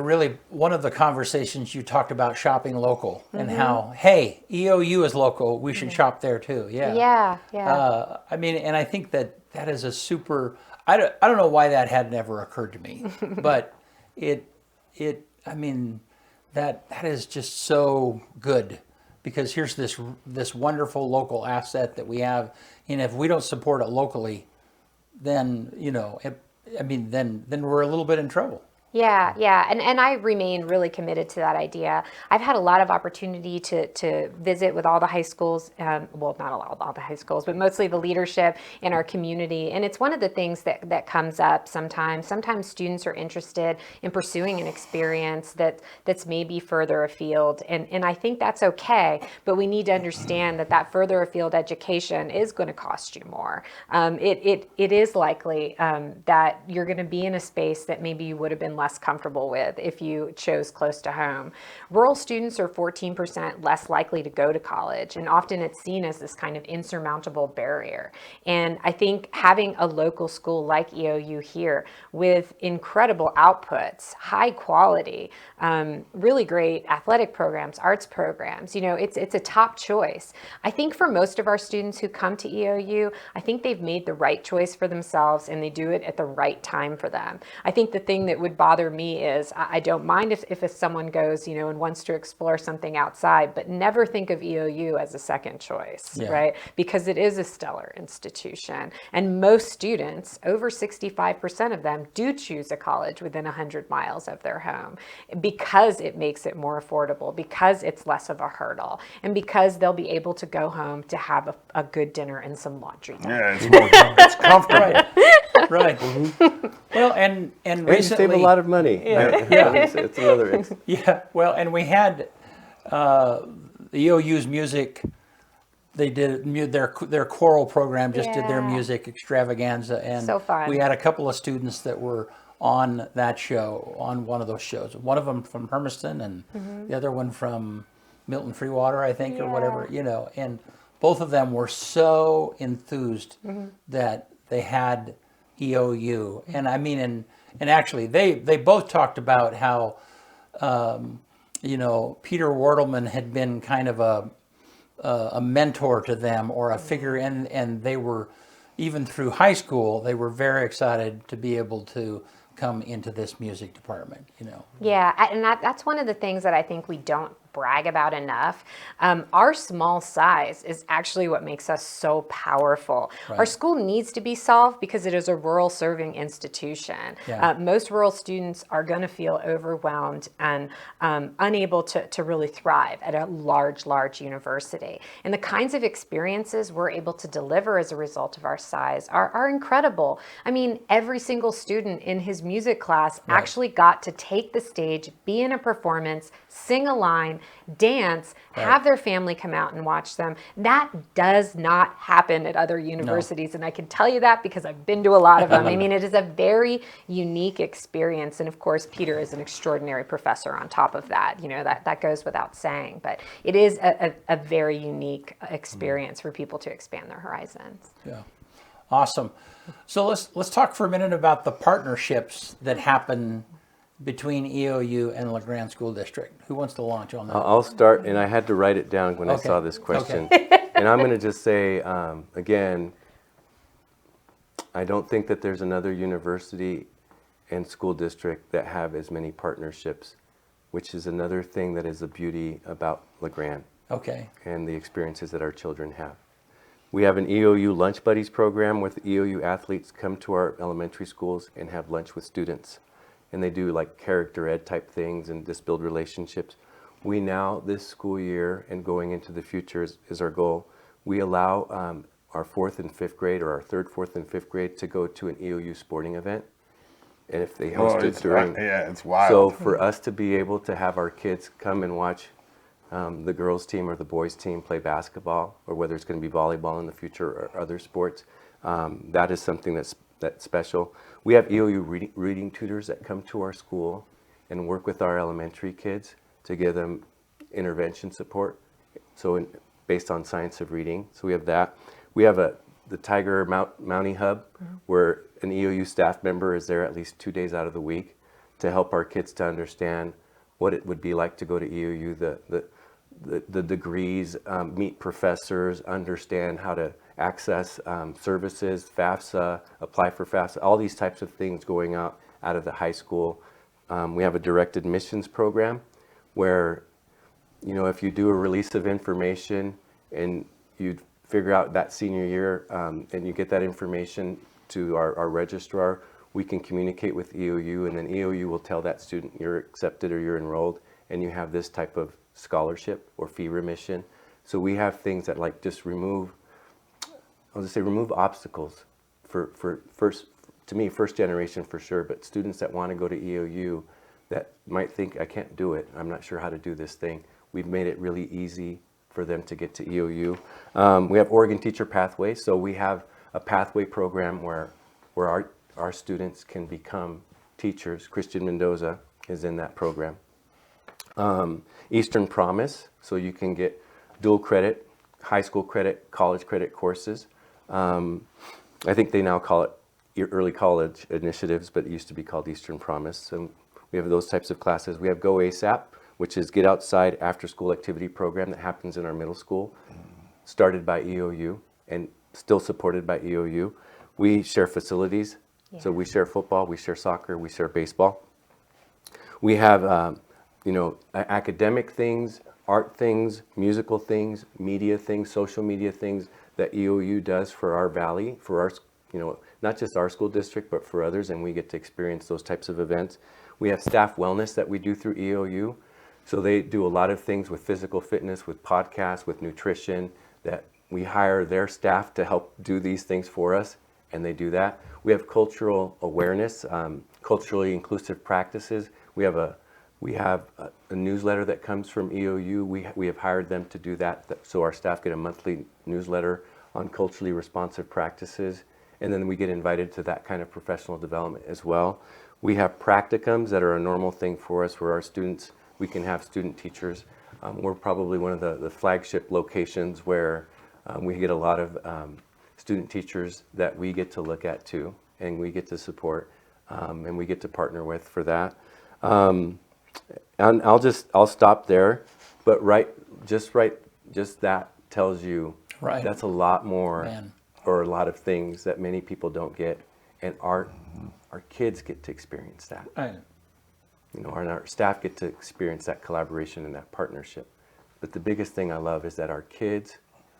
one of the conversations you talked about shopping local and how, hey, EOU is local, we should shop there too. Yeah. Yeah. And I think that is a super, I don't know why that had never occurred to me, but that is just so good, because here's this wonderful local asset that we have, and if we don't support it locally, then then we're a little bit in trouble. Yeah. And I remain really committed to that idea. I've had a lot of opportunity to visit with all the high schools, not all the high schools, but mostly the leadership in our community. And it's one of the things that comes up sometimes. Sometimes students are interested in pursuing an experience that's maybe further afield. And I think that's okay, but we need to understand that further afield education is going to cost you more. It is likely that you're going to be in a space that maybe you would have been less comfortable with if you chose close to home. Rural students are 14% less likely to go to college, and often it's seen as this kind of insurmountable barrier. And I think having a local school like EOU here with incredible outputs, high quality, really great athletic programs, arts programs, it's a top choice. I think for most of our students who come to EOU, I think they've made the right choice for themselves, and they do it at the right time for them. I think the thing that would bother me is I don't mind if someone goes, and wants to explore something outside, but never think of EOU as a second choice, right? Because it is a stellar institution. And most students, over 65% of them, do choose a college within 100 miles of their home because it makes it more affordable, because it's less of a hurdle, and because they'll be able to go home to have a good dinner and some laundry done. Yeah, it's comfortable. Right. Well, and And recently, you save a lot of money. Yeah. It's another. yeah. Well, and we had the EOU's music they did their choral program just did their Yeah. music extravaganza, and So fun. we had a couple of students that were on that show, on one of those shows. One of them from Hermiston, and the other one from Milton Freewater, I think, or whatever, And both of them were so enthused that they had EOU, and I mean, and actually, they both talked about how, Peter Wartleman had been kind of a mentor to them or a figure, and they were, even through high school, they were very excited to be able to come into this music department. Yeah, and that's one of the things that I think we don't brag about enough. Our small size is actually what makes us so powerful. Our Right. school needs to be solved because it is a rural serving institution. Yeah. Most rural students are going to feel overwhelmed and unable to really thrive at a large university. And the kinds of experiences we're able to deliver as a result of our size are incredible. I mean, every single student in his music class actually got to take the stage, be in a performance, sing a line, dance, have their family come out and watch them. That does not happen at other universities. And I can tell you that because I've been to a lot of them. I mean, it is a very unique experience. And of course, Peter is an extraordinary professor on top of that. That goes without saying. But it is a very unique experience for people to expand their horizons. Yeah, awesome. So let's talk for a minute about the partnerships that happen between EOU and LeGrand School District. Who wants to launch on that? I'll start, and I had to write it down when I saw this question. And I'm going to just say, again, I don't think that there's another university and school district that have as many partnerships, which is another thing that is the beauty about LeGrand Okay. and the experiences that our children have. We have an EOU Lunch Buddies program where the EOU athletes come to our elementary schools and have lunch with students. And they do like character ed type things and just build relationships. We now, this school year and going into the future is our goal, we allow our 4th and 5th grade, or our 3rd, 4th, and 5th grade to go to an EOU sporting event. And if they host it during... Yeah, it's wild. So for us to be able to have our kids come and watch the girls team or the boys team play basketball, or whether it's going to be volleyball in the future or other sports, that is something that's special. We have EOU reading tutors that come to our school and work with our elementary kids to give them intervention support. So based on science of reading. So we have that. We have the Tiger Mountie Hub, where an EOU staff member is there at least 2 days out of the week to help our kids to understand what it would be like to go to EOU, the degrees, meet professors, understand how to access services, FAFSA, apply for FAFSA, all these types of things going out of the high school. We have a direct admissions program where, if you do a release of information and you figure out that senior year and you get that information to our registrar, we can communicate with EOU, and then EOU will tell that student you're accepted or you're enrolled and you have this type of scholarship or fee remission. So we have things that like just remove obstacles for first generation for sure, but students that want to go to EOU that might think, I can't do it, I'm not sure how to do this thing. We've made it really easy for them to get to EOU. We have Oregon Teacher Pathways, so we have a pathway program where our students can become teachers. Christian Mendoza is in that program. Eastern Promise, so you can get dual credit, high school credit, college credit courses. I think they now call it early college initiatives, but it used to be called Eastern Promise. So we have those types of classes. We have Go ASAP, which is Get Outside After School Activity Program that happens in our middle school, started by EOU and still supported by EOU. We share facilities, so we share football, we share soccer, we share baseball. We have academic things, art things, musical things, media things, social media things that EOU does for our valley, for our, not just our school district, but for others, and we get to experience those types of events. We have staff wellness that we do through EOU. So they do a lot of things with physical fitness, with podcasts, with nutrition, that we hire their staff to help do these things for us, and they do that. We have cultural awareness, culturally inclusive practices. We have a We have a newsletter that comes from EOU. We have hired them to do that, so our staff get a monthly newsletter on culturally responsive practices, and then we get invited to that kind of professional development as well. We have practicums that are a normal thing for us, where our students, we can have student teachers. We're probably one of the flagship locations where we get a lot of student teachers that we get to look at too, and we get to support, and we get to partner with for that. And I'll stop there, but just that tells you Right. that's a lot more, Man. or a lot of things that many people don't get, and our kids get to experience that. Right. You know, our staff get to experience that collaboration and that partnership. But the biggest thing I love is that our kids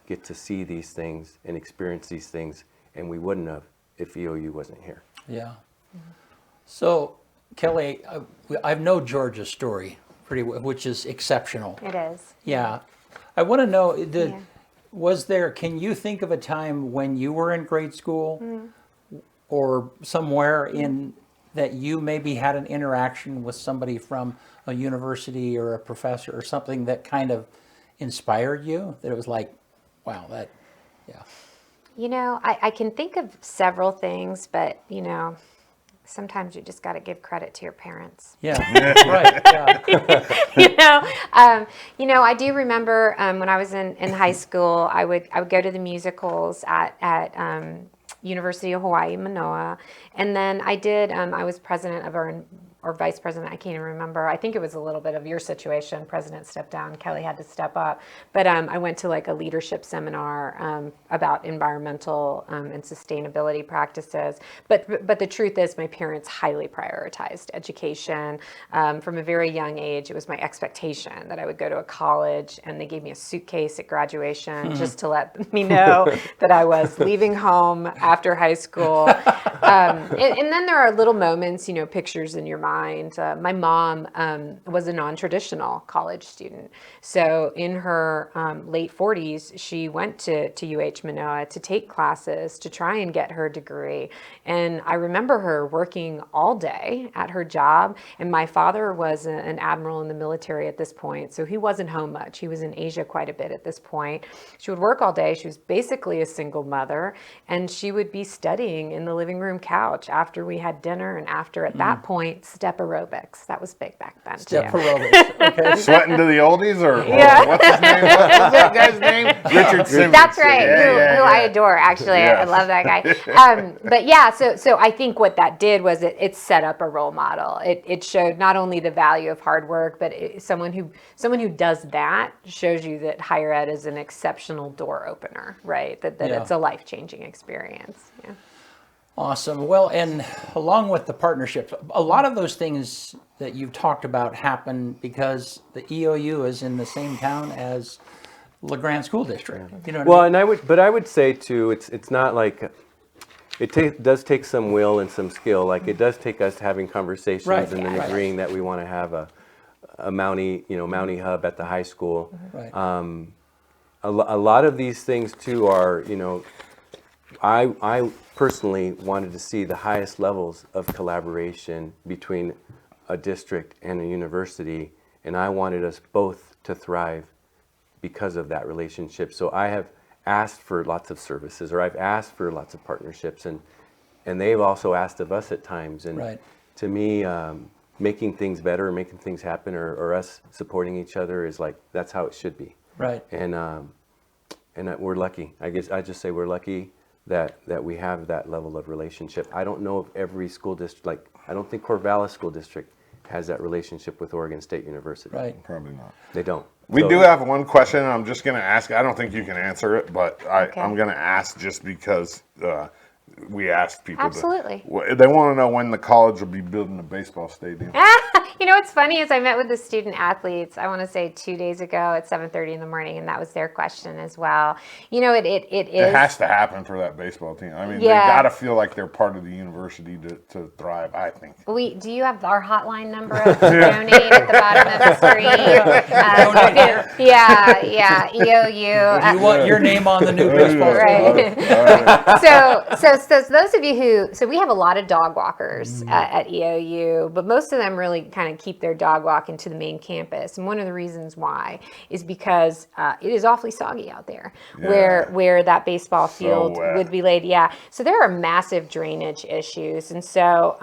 get to see these things and experience these things, and we wouldn't have if EOU wasn't here. Yeah. So, Kelly, I know Georgia's story pretty well, which is exceptional. It is. Yeah. I want to know, Yeah. can you think of a time when you were in grade school or somewhere in that you maybe had an interaction with somebody from a university or a professor or something that kind of inspired you? That it was like, wow, yeah. You know, I can think of several things, but, you know, sometimes you just got to give credit to your parents. Yeah, right, yeah. You know, I do remember when I was in high school, I would go to the musicals at University of Hawaii, Manoa, and then I was president of or vice president, I can't even remember. I think it was a little bit of your situation. President stepped down, Kelly had to step up. But I went to like a leadership seminar about environmental and sustainability practices. But the truth is my parents highly prioritized education. From a very young age, it was my expectation that I would go to a college, and they gave me a suitcase at graduation just to let me know that I was leaving home after high school. And then there are little moments, you know, pictures in your mind. My mom was a non-traditional college student. So in her late 40s, she went to UH Manoa to take classes to try and get her degree. And I remember her working all day at her job. And my father was an admiral in the military at this point, so he wasn't home much. He was in Asia quite a bit at this point. She would work all day. She was basically a single mother, and she would be studying in the living room couch after we had dinner, and after, at that point, step aerobics. That was big back then. Step too. aerobics. Okay. Sweating to the oldies, or Yeah. what's his name? What's that guy's name? Richard Simmons. That's right. Yeah, who I adore, actually. Yeah. I love that guy. But yeah, so I think what that did was it set up a role model. It showed not only the value of hard work, but someone who does that shows you that higher ed is an exceptional door opener, right? That Yeah. it's a life-changing experience. Yeah. Awesome. Well, and along with the partnerships, a lot of those things that you've talked about happen because the EOU is in the same town as LeGrand School District. You know what Well, I mean? and I would say too, it's not like does take some will and some skill. Like it does take us having conversations Right. and then Right. agreeing that we want to have a Mountie hub at the high school. Right. A lot of these things too are, you know, I personally wanted to see the highest levels of collaboration between a district and a university, and I wanted us both to thrive because of that relationship. So I have asked for lots of services, or I've asked for lots of partnerships, and they've also asked of us at times. And Right. to me, making things better, making things happen, or us supporting each other is like, that's how it should be. Right. And that we're lucky. I guess I just say we're lucky that we have that level of relationship. I don't know if every school district, like I don't think Corvallis School District has that relationship with Oregon State University. Right. Probably not. They don't. We So- do have one question, and I'm just going to ask. I don't think you can answer it, but Okay. I'm going to ask just because we asked people. Absolutely. They want to know when the college will be building a baseball stadium. You know what's funny is I met with the student athletes, I want to say 2 days ago at 7:30 in the morning, and that was their question as well. You know, it is. It has to happen for that baseball team. I mean, Yeah. they got to feel like they're part of the university to thrive, I think. Do you have our hotline number of donate at the bottom of the screen? Yeah, EOU. You want your name on the new baseball team? Right. So So those of you so we have a lot of dog walkers at EOU, but most of them really kind of keep their dog walk into the main campus. And one of the reasons why is because it is awfully soggy out there, where that baseball field would be laid. Yeah. So there are massive drainage issues, and so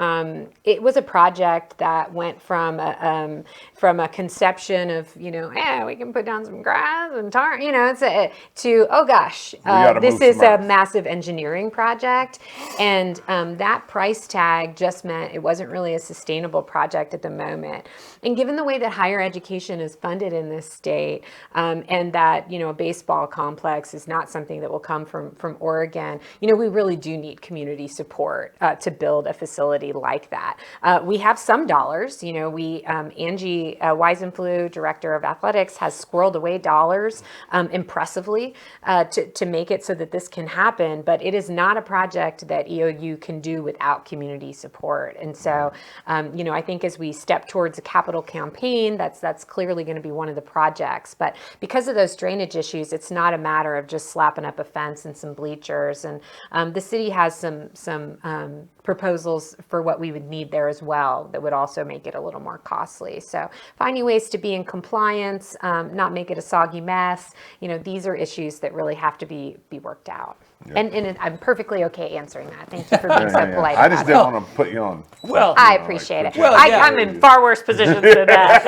it was a project that went from a conception of we can put down some grass and tar, to oh gosh, this is a massive engineering project, and that price tag just meant it wasn't really a sustainable project at the moment. And given the way that higher education is funded in this state, and that a baseball complex is not something that will come from Oregon, we really do need community support to build a facility like that. We have some dollars. Angie Weisenflue, director of athletics, has squirreled away dollars impressively to make it so that this can happen. But it is not a project that EOU can do without community support. And so, I think as we step towards a capital campaign, that's clearly going to be one of the projects. But because of those drainage issues, it's not a matter of just slapping up a fence and some bleachers. And the city has some proposals for what we would need there as well that would also make it a little more costly. So finding ways to be in compliance, not make it a soggy mess. These are issues that really have to be worked out. Yeah. And I'm perfectly okay answering that. Thank you for being so polite. I just didn't want to put you on. Well, I appreciate it. Well, I'm in far worse positions than that.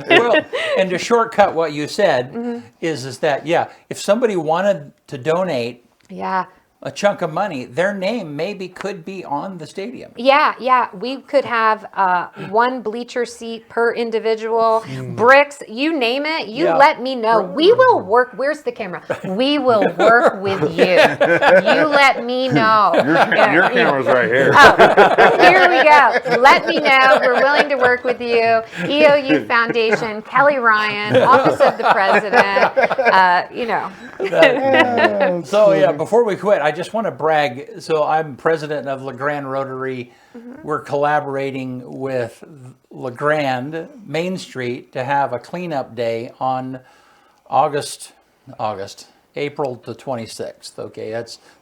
well, and to shortcut what you said is that if somebody wanted to donate a chunk of money, their name maybe could be on the stadium. Yeah. We could have one bleacher seat per individual, bricks, you name it. You let me know. We will work. Where's the camera? We will work with you. You let me know. Your camera's right here. Oh, here we go. Let me know. We're willing to work with you. EOU Foundation, Kelly Ryan, Office of the President. So before we quit, I just want to brag. So I'm president of LeGrand Rotary. We're collaborating with LeGrand Main Street to have a cleanup day on April the 26th. Okay,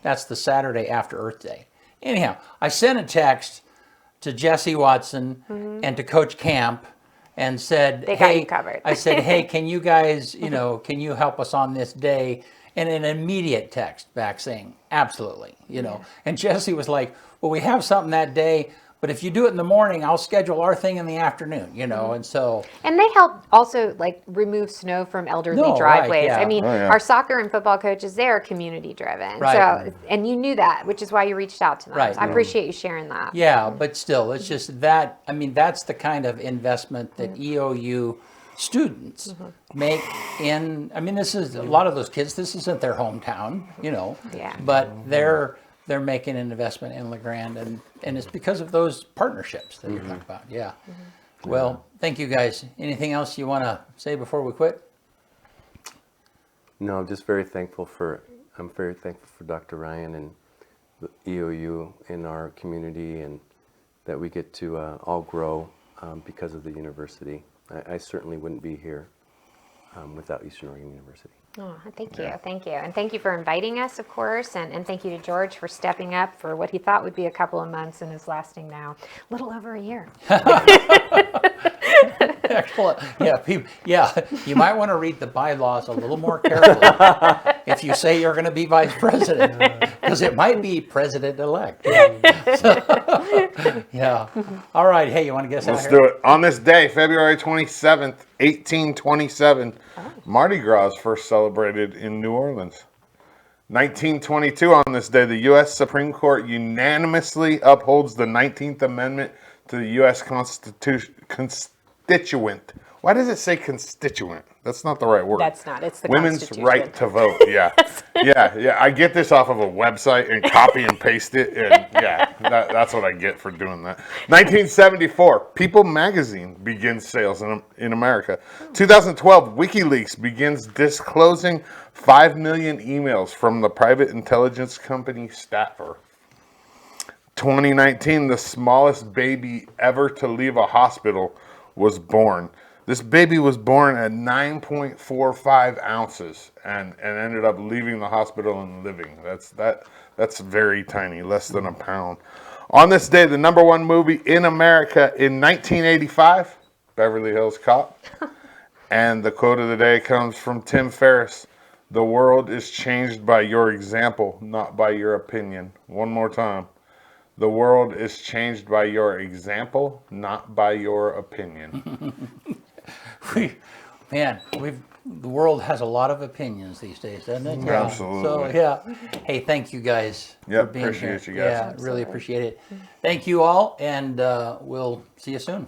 that's the Saturday after Earth Day. Anyhow, I sent a text to Jesse Watson and to Coach Camp and said, they got you covered. I said, hey, can you guys, can you help us on this day? And an immediate text back saying, absolutely, And Jesse was like, well, we have something that day, but if you do it in the morning, I'll schedule our thing in the afternoon, and so. And they help also remove snow from elderly driveways. Right, yeah. Our soccer and football coaches, they're community driven. Right. So, and you knew that, which is why you reached out to them. Right. So I appreciate you sharing that. Yeah, but still, it's just that, that's the kind of investment that EOU students make in, this is a lot of those kids, this isn't their hometown, but they're making an investment in LeGrand, and it's because of those partnerships that you're talking about. Yeah. Well, thank you guys. Anything else you want to say before we quit? No, I'm just very thankful I'm very thankful for Dr. Ryan and the EOU in our community, and that we get to all grow because of the university. I certainly wouldn't be here without Eastern Oregon University. Oh, thank you. And thank you for inviting us, of course, and thank you to George for stepping up for what he thought would be a couple of months and is lasting now a little over a year. Excellent. You might want to read the bylaws a little more carefully if you say you're going to be vice president, because it might be president-elect. All right. Hey, you want to guess? Let's do it. On this day, February 27th, 1827, Mardi Gras first celebrated in New Orleans. 1922, on this day, the U.S. Supreme Court unanimously upholds the 19th Amendment to the U.S. Constituent. Why does it say constituent? That's not the right word. That's not. It's the Women's Constitution. right to vote. Yeah. Yeah. I get this off of a website and copy and paste it. And that's what I get for doing that. 1974, People magazine begins sales in America. 2012, WikiLeaks begins disclosing 5 million emails from the private intelligence company Staffer. 2019, the smallest baby ever to leave a hospital was born. This baby was born at 9.45 ounces and ended up leaving the hospital and living. That's very tiny, less than a pound. On this day, the number one movie in America in 1985, Beverly Hills Cop. And the quote of the day comes from Tim Ferriss. The world is changed by your example, not by your opinion. One more time. The world is changed by your example, not by your opinion. The world has a lot of opinions these days, doesn't it? Yeah. Absolutely. So yeah. Hey, thank you guys Yep, for being here. appreciate you guys. Yeah, really appreciate it. Thank you all, and we'll see you soon.